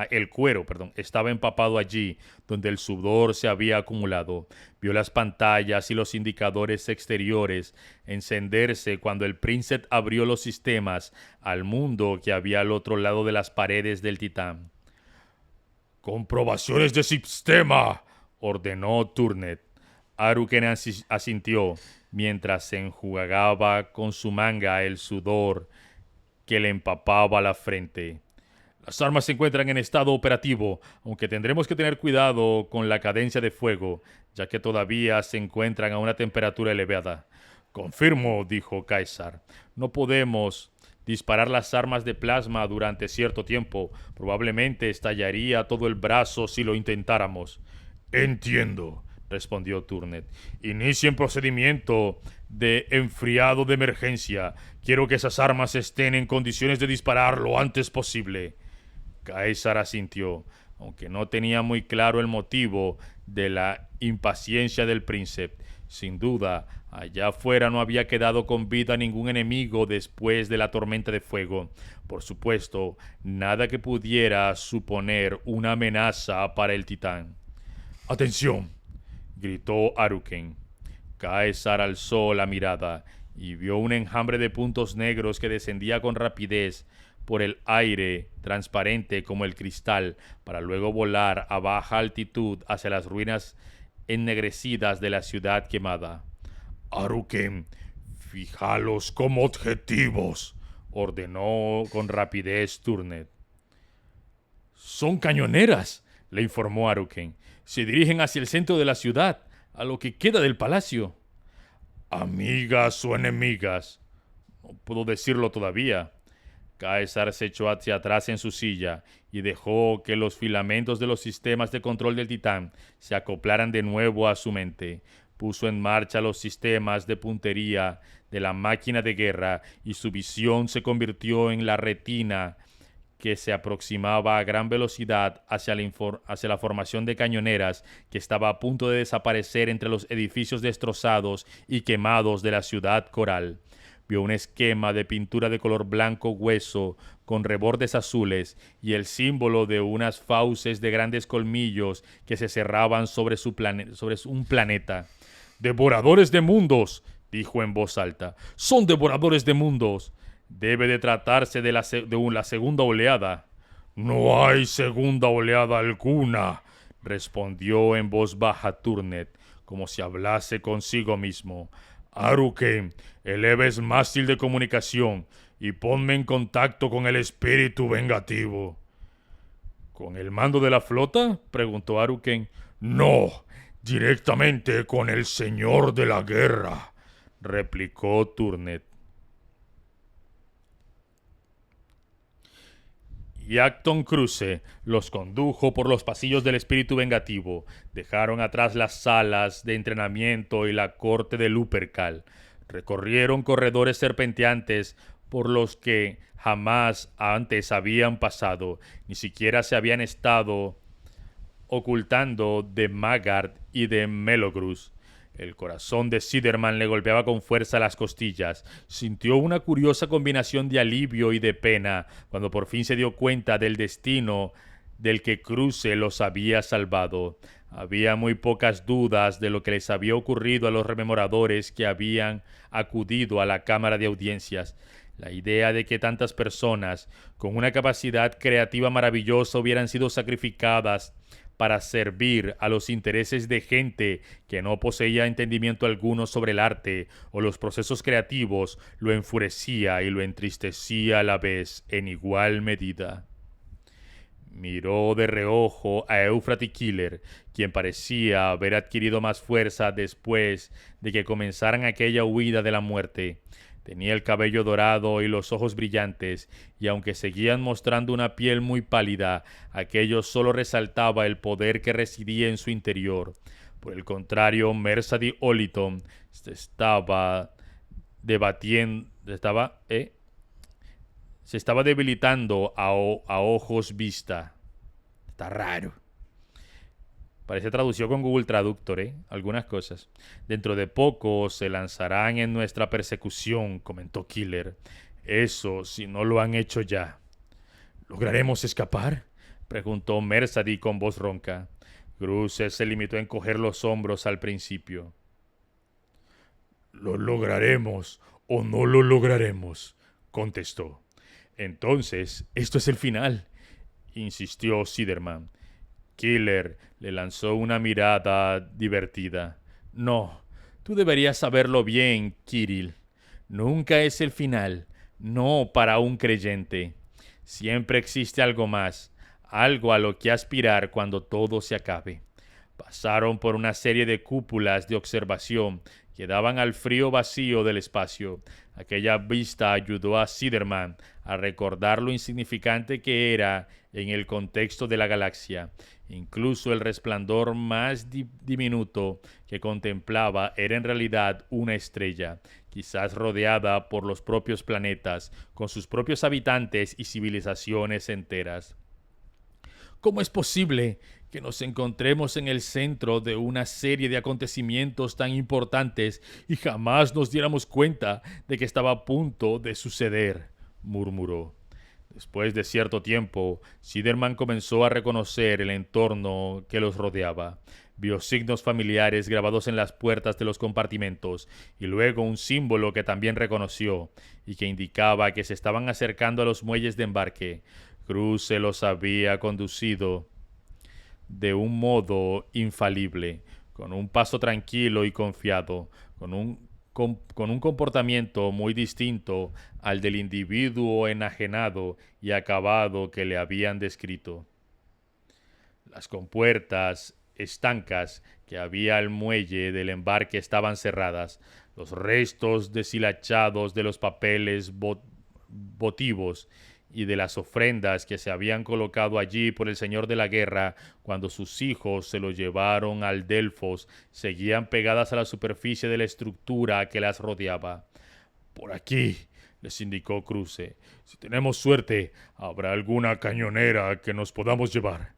[SPEAKER 1] El cuero, estaba empapado allí donde el sudor se había acumulado. Vio las pantallas y los indicadores exteriores encenderse cuando el príncipe abrió los sistemas al mundo que había al otro lado de las paredes del titán.
[SPEAKER 2] «¡Comprobaciones de sistema!»,
[SPEAKER 1] ordenó Turnet. Haruken asintió mientras se enjugaba con su manga el sudor que le empapaba la frente.
[SPEAKER 2] «Las armas se encuentran en estado operativo, aunque tendremos que tener cuidado con la cadencia de fuego, ya que todavía se encuentran a una temperatura elevada».
[SPEAKER 1] «Confirmo», dijo Caesar. «No podemos disparar las armas de plasma durante cierto tiempo. Probablemente estallaría todo el brazo si lo intentáramos».
[SPEAKER 2] «Entiendo», respondió Turnet. «Inicien procedimiento de enfriado de emergencia. Quiero que esas armas estén en condiciones de disparar lo antes posible».
[SPEAKER 1] Caesar asintió, aunque no tenía muy claro el motivo de la impaciencia del príncipe. Sin duda, allá afuera no había quedado con vida ningún enemigo después de la tormenta de fuego. Por supuesto, nada que pudiera suponer una amenaza para el titán.
[SPEAKER 2] «¡Atención!»,
[SPEAKER 1] gritó Haruken. Caesar alzó la mirada y vio un enjambre de puntos negros que descendía con rapidez por el aire transparente como el cristal, para luego volar a baja altitud hacia las ruinas ennegrecidas de la ciudad quemada.
[SPEAKER 2] «Haruken, fíjalos como objetivos»,
[SPEAKER 1] ordenó con rapidez Turnet.
[SPEAKER 2] «Son cañoneras», le informó Haruken. «Se dirigen hacia el centro de la ciudad, a lo que queda del palacio».
[SPEAKER 1] «¿Amigas o enemigas?». «No puedo decirlo todavía». Caesar se echó hacia atrás en su silla y dejó que los filamentos de los sistemas de control del titán se acoplaran de nuevo a su mente. Puso en marcha los sistemas de puntería de la máquina de guerra y su visión se convirtió en la retina que se aproximaba a gran velocidad hacia la formación de cañoneras que estaba a punto de desaparecer entre los edificios destrozados y quemados de la ciudad coral. Vio un esquema de pintura de color blanco hueso con rebordes azules y el símbolo de unas fauces de grandes colmillos que se cerraban sobre un planeta.
[SPEAKER 2] «¡Devoradores de mundos!», dijo en voz alta. «¡Son devoradores de mundos!».
[SPEAKER 1] «Debe de tratarse de la segunda oleada».
[SPEAKER 2] «No hay segunda oleada alguna»,
[SPEAKER 1] respondió en voz baja Turnet, como si hablase consigo mismo.
[SPEAKER 2] «Haruken, eleve el mástil de comunicación y ponme en contacto con el espíritu vengativo».
[SPEAKER 1] «¿Con el mando de la flota?», preguntó Haruken.
[SPEAKER 2] «No, directamente con el señor de la guerra»,
[SPEAKER 1] replicó Turnet. Y Acton Cruce los condujo por los pasillos del espíritu vengativo. Dejaron atrás las salas de entrenamiento y la corte de Lupercal. Recorrieron corredores serpenteantes por los que jamás antes habían pasado. Ni siquiera se habían estado ocultando de Maggard y de Melogrus. El corazón de Siderman le golpeaba con fuerza las costillas. Sintió una curiosa combinación de alivio y de pena cuando por fin se dio cuenta del destino del que Cruce los había salvado. Había muy pocas dudas de lo que les había ocurrido a los rememoradores que habían acudido a la Cámara de Audiencias. La idea de que tantas personas con una capacidad creativa maravillosa hubieran sido sacrificadas para servir a los intereses de gente que no poseía entendimiento alguno sobre el arte o los procesos creativos lo enfurecía y lo entristecía a la vez en igual medida. Miró de reojo a Euphrates Killer, quien parecía haber adquirido más fuerza después de que comenzaran aquella huida de la muerte. Tenía el cabello dorado y los ojos brillantes, y aunque seguían mostrando una piel muy pálida, aquello solo resaltaba el poder que residía en su interior. Por el contrario, Mercedes Oliton se estaba debilitando a ojos vista. Está raro. Parece traducido con Google Traductor, algunas cosas. Dentro de poco se lanzarán en nuestra persecución, comentó Killer. Eso si no lo han hecho ya.
[SPEAKER 2] ¿Lograremos escapar?,
[SPEAKER 1] preguntó Mercedes con voz ronca. Cruce se limitó a encoger los hombros al principio.
[SPEAKER 2] «¿Lo lograremos o no lo lograremos?», contestó.
[SPEAKER 1] «Entonces, esto es el final», insistió Siderman. Killer le lanzó una mirada divertida. «No, tú deberías saberlo bien, Kirill. Nunca es el final, no para un creyente. Siempre existe algo más, algo a lo que aspirar cuando todo se acabe». Pasaron por una serie de cúpulas de observación que daban al frío vacío del espacio. Aquella vista ayudó a Siderman a recordar lo insignificante que era en el contexto de la galaxia. Incluso el resplandor más diminuto que contemplaba era en realidad una estrella, quizás rodeada por los propios planetas, con sus propios habitantes y civilizaciones enteras. ¿Cómo es posible que nos encontremos en el centro de una serie de acontecimientos tan importantes y jamás nos diéramos cuenta de que estaba a punto de suceder?, murmuró. Después de cierto tiempo, Siderman comenzó a reconocer el entorno que los rodeaba. Vio signos familiares grabados en las puertas de los compartimentos y luego un símbolo que también reconoció y que indicaba que se estaban acercando a los muelles de embarque. Cruce los había conducido de un modo infalible, con un paso tranquilo y confiado, con un comportamiento muy distinto al del individuo enajenado y acabado que le habían descrito. Las compuertas estancas que había al muelle del embarque estaban cerradas. Los restos deshilachados de los papeles votivos y de las ofrendas que se habían colocado allí por el señor de la guerra cuando sus hijos se lo llevaron al Delfos seguían pegadas a la superficie de la estructura que las rodeaba.
[SPEAKER 2] «Por aquí», les indicó Cruce. «Si tenemos suerte, habrá alguna cañonera que nos podamos llevar».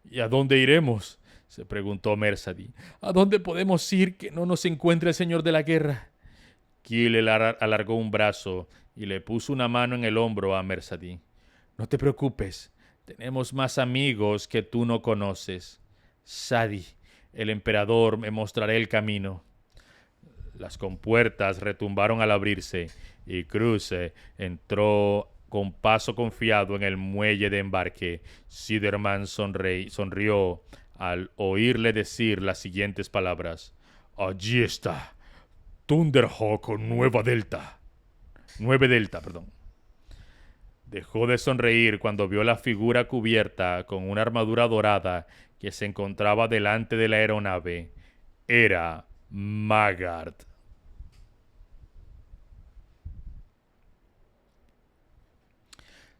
[SPEAKER 1] «¿Y a dónde iremos?», se preguntó Mercedes. «¿A dónde podemos ir que no nos encuentre el señor de la guerra?». Killer alargó un brazo y le puso una mano en el hombro a Mercedes. «No te preocupes, tenemos más amigos que tú no conoces. Sadi, el emperador, me mostrará el camino». Las compuertas retumbaron al abrirse y Cruce entró con paso confiado en el muelle de embarque. Siderman sonrió al oírle decir las siguientes palabras.
[SPEAKER 2] «Allí está, Thunderhawk 9 Delta.
[SPEAKER 1] Dejó de sonreír cuando vio la figura cubierta con una armadura dorada que se encontraba delante de la aeronave. Era Maggard.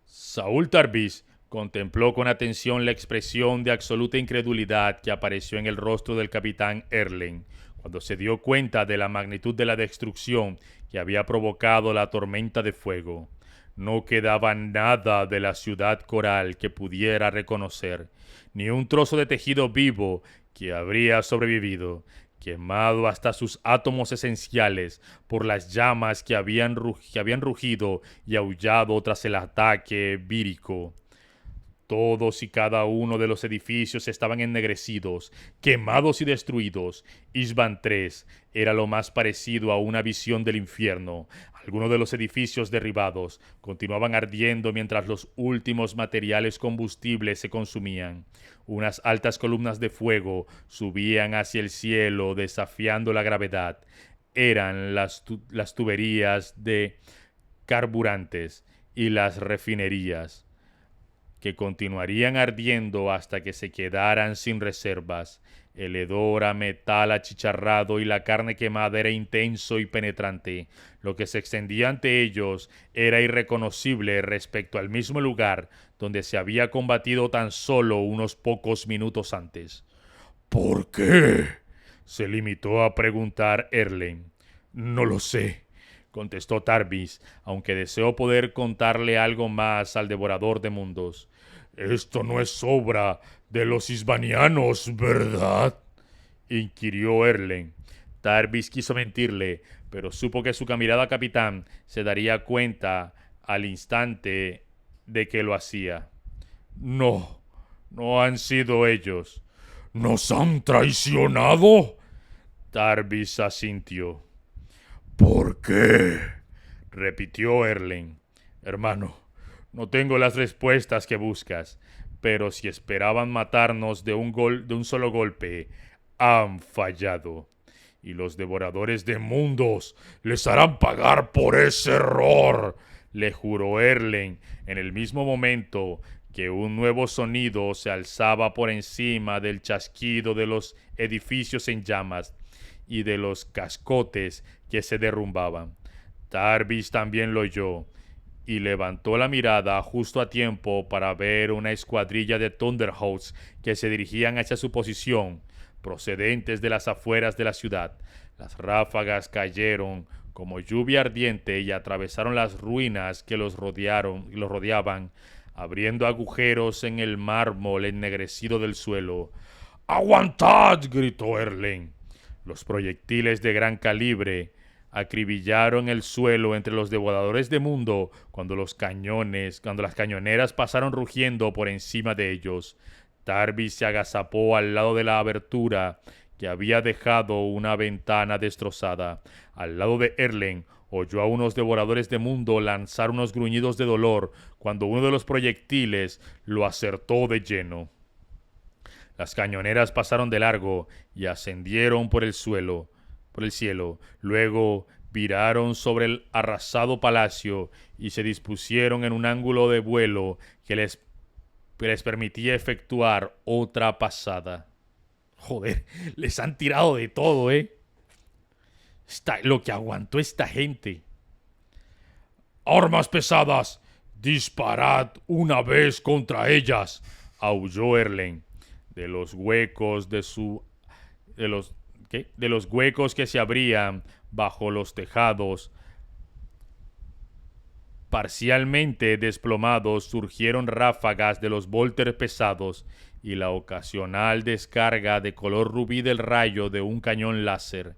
[SPEAKER 1] Saúl Tarvis contempló con atención la expresión de absoluta incredulidad que apareció en el rostro del capitán Erlen cuando se dio cuenta de la magnitud de la destrucción que había provocado la tormenta de fuego. No quedaba nada de la ciudad coral que pudiera reconocer, ni un trozo de tejido vivo que habría sobrevivido, quemado hasta sus átomos esenciales por las llamas que habían rugido y aullado tras el ataque vírico. Todos y cada uno de los edificios estaban ennegrecidos, quemados y destruidos. Ishban III era lo más parecido a una visión del infierno. Algunos de los edificios derribados continuaban ardiendo mientras los últimos materiales combustibles se consumían. Unas altas columnas de fuego subían hacia el cielo desafiando la gravedad. Eran las tuberías de carburantes y las refinerías. que continuarían ardiendo hasta que se quedaran sin reservas. El hedor a metal achicharrado y la carne quemada era intenso y penetrante. Lo que se extendía ante ellos era irreconocible respecto al mismo lugar donde se había combatido tan solo unos pocos minutos antes.
[SPEAKER 2] ¿Por qué?
[SPEAKER 1] Se limitó a preguntar Erlen.
[SPEAKER 2] No lo sé,
[SPEAKER 1] contestó Tarbis, aunque deseó poder contarle algo más al devorador de mundos.
[SPEAKER 2] Esto no es obra de los hisbanianos, ¿verdad?
[SPEAKER 1] Inquirió Erlen. Tarbis quiso mentirle, pero supo que su camarada capitán se daría cuenta al instante de que lo hacía.
[SPEAKER 2] No,
[SPEAKER 1] no han sido ellos.
[SPEAKER 2] ¿Nos han traicionado?
[SPEAKER 1] Tarbis asintió.
[SPEAKER 2] ¿Por qué?
[SPEAKER 1] Repitió Erlen. Hermano, no tengo las respuestas que buscas, pero si esperaban matarnos de un solo golpe, han fallado. Y los devoradores de mundos
[SPEAKER 2] les harán pagar por ese error,
[SPEAKER 1] le juró Erlen en el mismo momento que un nuevo sonido se alzaba por encima del chasquido de los edificios en llamas y de los cascotes que se derrumbaban. Tarbis también lo oyó y levantó la mirada justo a tiempo para ver una escuadrilla de Thunderhawks que se dirigían hacia su posición, procedentes de las afueras de la ciudad. Las ráfagas cayeron como lluvia ardiente y atravesaron las ruinas que los rodeaban, abriendo agujeros en el mármol ennegrecido del suelo.
[SPEAKER 2] ¡Aguantad!, gritó Erlen.
[SPEAKER 1] Los proyectiles de gran calibre acribillaron el suelo entre los devoradores de mundo cuando las cañoneras pasaron rugiendo por encima de ellos. Tarbis se agazapó al lado de la abertura que había dejado una ventana destrozada. Al lado de Erlen oyó a unos devoradores de mundo lanzar unos gruñidos de dolor cuando uno de los proyectiles lo acertó de lleno. Las cañoneras pasaron de largo y ascendieron por el cielo. Luego viraron sobre el arrasado palacio y se dispusieron en un ángulo de vuelo que les permitía efectuar otra pasada. Joder, les han tirado de todo, lo que aguantó esta gente.
[SPEAKER 2] ¡Armas pesadas! ¡Disparad una vez contra ellas!,
[SPEAKER 1] aulló Erlen. De los huecos que se abrían bajo los tejados parcialmente desplomados surgieron ráfagas de los volter pesados y la ocasional descarga de color rubí del rayo de un cañón láser.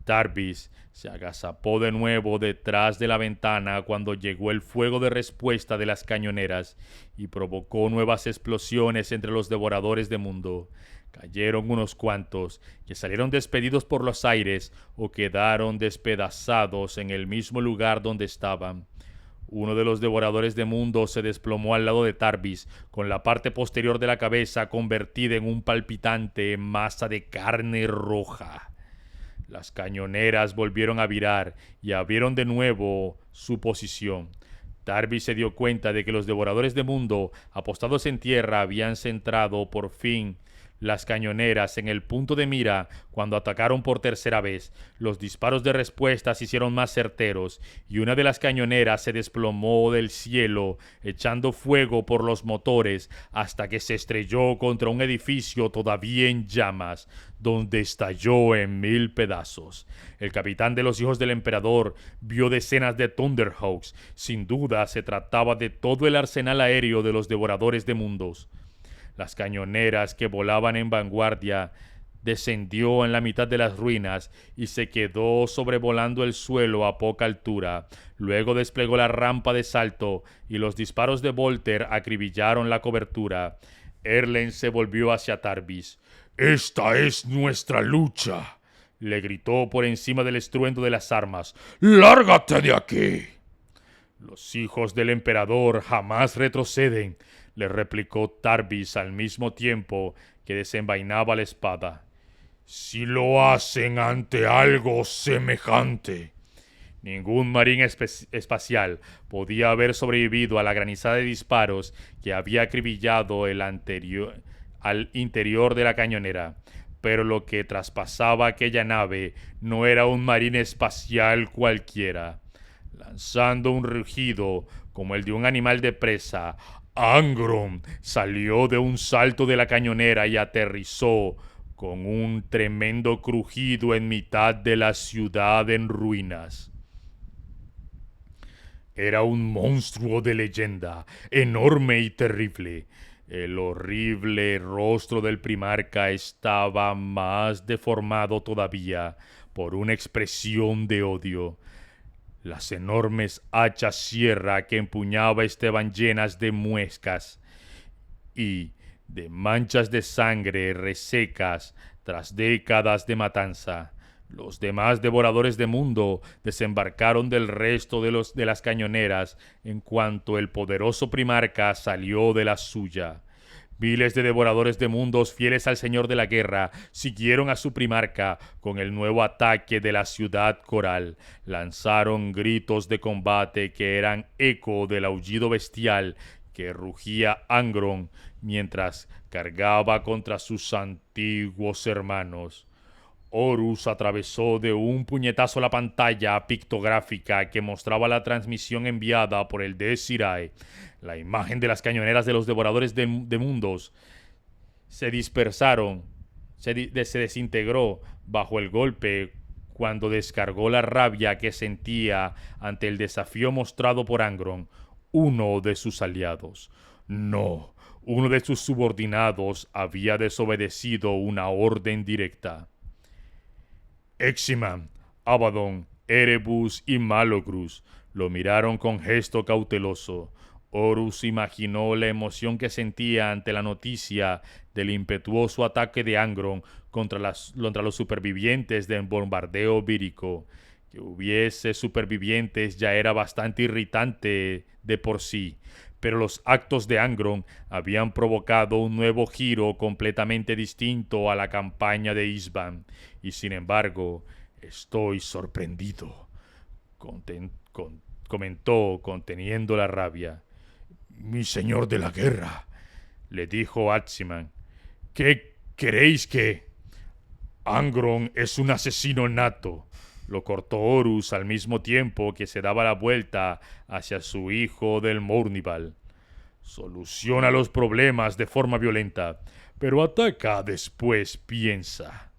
[SPEAKER 1] Tarbis se agazapó de nuevo detrás de la ventana cuando llegó el fuego de respuesta de las cañoneras y provocó nuevas explosiones entre los devoradores de mundo. Cayeron unos cuantos, que salieron despedidos por los aires o quedaron despedazados en el mismo lugar donde estaban. Uno de los devoradores de mundo se desplomó al lado de Tarbis, con la parte posterior de la cabeza convertida en un palpitante masa de carne roja. Las cañoneras volvieron a virar y abrieron de nuevo su posición. Tarbis se dio cuenta de que los devoradores de mundo, apostados en tierra, habían centrado por fin las cañoneras en el punto de mira cuando atacaron por tercera vez. Los disparos de respuesta se hicieron más certeros y una de las cañoneras se desplomó del cielo, echando fuego por los motores hasta que se estrelló contra un edificio todavía en llamas, donde estalló en 1000 pedazos. El capitán de los hijos del emperador vio decenas de Thunderhawks. Sin duda se trataba de todo el arsenal aéreo de los devoradores de mundos. Las cañoneras que volaban en vanguardia descendió en la mitad de las ruinas y se quedó sobrevolando el suelo a poca altura. Luego desplegó la rampa de salto y los disparos de Volter acribillaron la cobertura. Erlen se volvió hacia Tarbis.
[SPEAKER 2] «Esta es nuestra lucha»,
[SPEAKER 1] le gritó por encima del estruendo de las armas.
[SPEAKER 2] «¡Lárgate de aquí!».
[SPEAKER 1] «Los hijos del emperador jamás retroceden», le replicó Tarbis al mismo tiempo que desenvainaba la espada.
[SPEAKER 2] «Si lo hacen ante algo semejante».
[SPEAKER 1] Ningún marín espacial podía haber sobrevivido a la granizada de disparos que había acribillado al interior de la cañonera. Pero lo que traspasaba aquella nave no era un marín espacial cualquiera. Lanzando un rugido como el de un animal de presa, Angron salió de un salto de la cañonera y aterrizó con un tremendo crujido en mitad de la ciudad en ruinas. Era un monstruo de leyenda, enorme y terrible. El horrible rostro del primarca estaba más deformado todavía por una expresión de odio. Las enormes hachas sierra que empuñaba estaban llenas de muescas y de manchas de sangre resecas tras décadas de matanza. Los demás devoradores de mundo desembarcaron del resto de las cañoneras en cuanto el poderoso primarca salió de la suya. Miles de devoradores de mundos fieles al Señor de la Guerra siguieron a su primarca con el nuevo ataque de la ciudad coral. Lanzaron gritos de combate que eran eco del aullido bestial que rugía Angron mientras cargaba contra sus antiguos hermanos. Horus atravesó de un puñetazo la pantalla pictográfica que mostraba la transmisión enviada por el Desirae. La imagen de las cañoneras de los devoradores de mundos se dispersaron, se desintegró bajo el golpe cuando descargó la rabia que sentía ante el desafío mostrado por Angron, uno de sus aliados. No, uno de sus subordinados había desobedecido una orden directa. Eximan, Abaddon, Erebus y Malogrus lo miraron con gesto cauteloso. Horus imaginó la emoción que sentía ante la noticia del impetuoso ataque de Angron contra los supervivientes del bombardeo vírico. Que hubiese supervivientes ya era bastante irritante de por sí, pero los actos de Angron habían provocado un nuevo giro completamente distinto a la campaña de Isban, y sin embargo, estoy sorprendido, comentó conteniendo la rabia.
[SPEAKER 2] Mi señor de la guerra,
[SPEAKER 1] le dijo Aximan.
[SPEAKER 2] ¿Qué queréis que...? Angron es un asesino nato,
[SPEAKER 1] lo cortó Horus al mismo tiempo que se daba la vuelta hacia su hijo del Mournival.
[SPEAKER 2] Soluciona los problemas de forma violenta, pero ataca después piensa.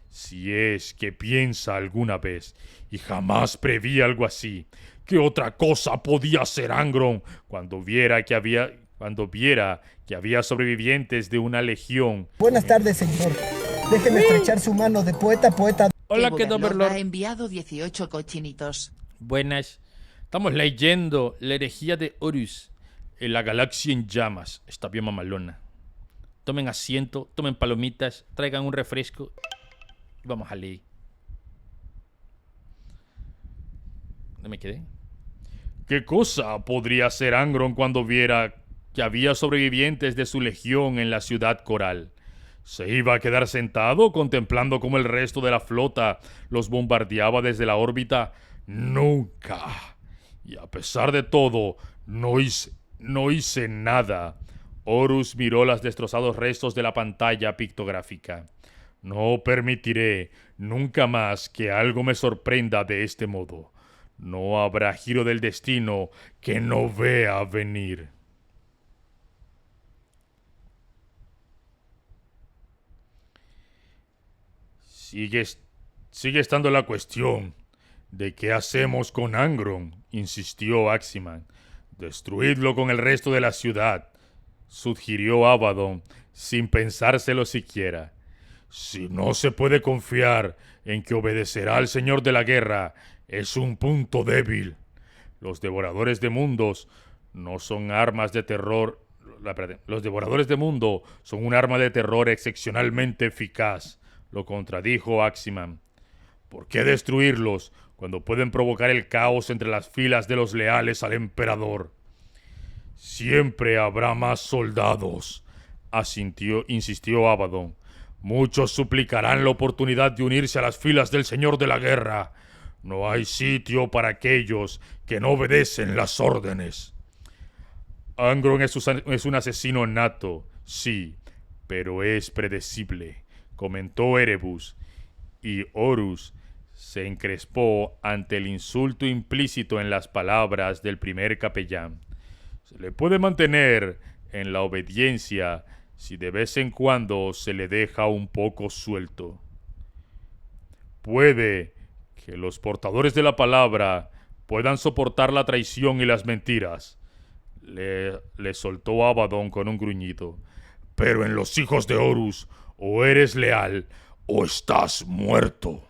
[SPEAKER 2] Si es que piensa alguna vez, y jamás preví algo así, ¿qué otra cosa podía hacer Angron cuando viera que había sobrevivientes de una legión?
[SPEAKER 5] Buenas tardes, señor. Déjeme estrechar su mano de poeta.
[SPEAKER 1] Hola, ¿qué tal, Overlord?
[SPEAKER 3] Ha enviado 18 cochinitos.
[SPEAKER 1] Buenas. Estamos leyendo la herejía de Horus en la galaxia en llamas. Está bien mamalona. Tomen asiento, tomen palomitas, traigan un refresco y vamos a leer. ¿Dónde me quedé?
[SPEAKER 2] ¿Qué cosa podría hacer Angron cuando viera que había sobrevivientes de su legión en la ciudad coral? ¿Se iba a quedar sentado contemplando cómo el resto de la flota los bombardeaba desde la órbita? Nunca. Y a pesar de todo, no hice nada.
[SPEAKER 1] Horus miró los destrozados restos de la pantalla pictográfica.
[SPEAKER 2] No permitiré nunca más que algo me sorprenda de este modo. No habrá giro del destino que no vea venir. Sigue estando la cuestión de qué hacemos con Angron, insistió Aximan. Destruidlo con el resto de la ciudad, sugirió Abaddon, sin pensárselo siquiera. Si no se puede confiar en que obedecerá al Señor de la Guerra, es un punto débil. Los devoradores de mundos no son armas de terror. Los devoradores de mundo son un arma de terror excepcionalmente eficaz, lo contradijo Aximan. ¿Por qué destruirlos cuando pueden provocar el caos entre las filas de los leales al emperador? Siempre habrá más soldados, insistió Abaddon. Muchos suplicarán la oportunidad de unirse a las filas del Señor de la Guerra. No hay sitio para aquellos que no obedecen las órdenes.
[SPEAKER 1] Angron es un asesino nato, sí, pero es predecible, comentó Erebus, y Horus se encrespó ante el insulto implícito en las palabras del primer capellán. Se le puede mantener en la obediencia si de vez en cuando se le deja un poco suelto. Puede que los portadores de la palabra puedan soportar la traición y las mentiras, le soltó Abaddon con un gruñido.
[SPEAKER 2] Pero en los hijos de Horus, o eres leal o estás muerto.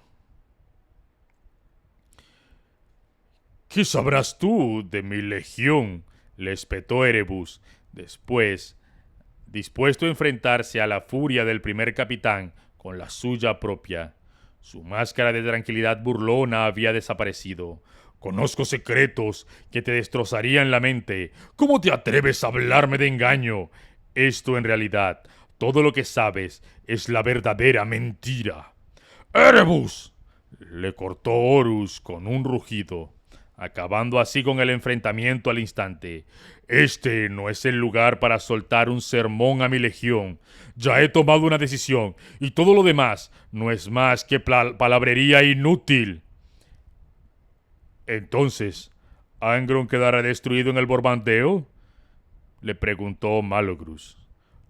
[SPEAKER 1] ¿Qué sabrás tú de mi legión?, le espetó Erebus, después, dispuesto a enfrentarse a la furia del primer capitán con la suya propia. Su máscara de tranquilidad burlona había desaparecido.
[SPEAKER 2] Conozco secretos que te destrozarían la mente. ¿Cómo te atreves a hablarme de engaño?
[SPEAKER 1] Esto en realidad, todo lo que sabes es la verdadera mentira.
[SPEAKER 2] ¡Erebus!,
[SPEAKER 1] le cortó Horus con un rugido, acabando así con el enfrentamiento al instante. Este no es el lugar para soltar un sermón a mi legión. Ya he tomado una decisión y todo lo demás no es más que palabrería inútil.
[SPEAKER 2] Entonces, ¿Angron quedará destruido en el bombardeo?,
[SPEAKER 1] le preguntó Malogrus.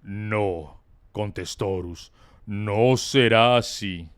[SPEAKER 2] No, contestó Horus, no será así.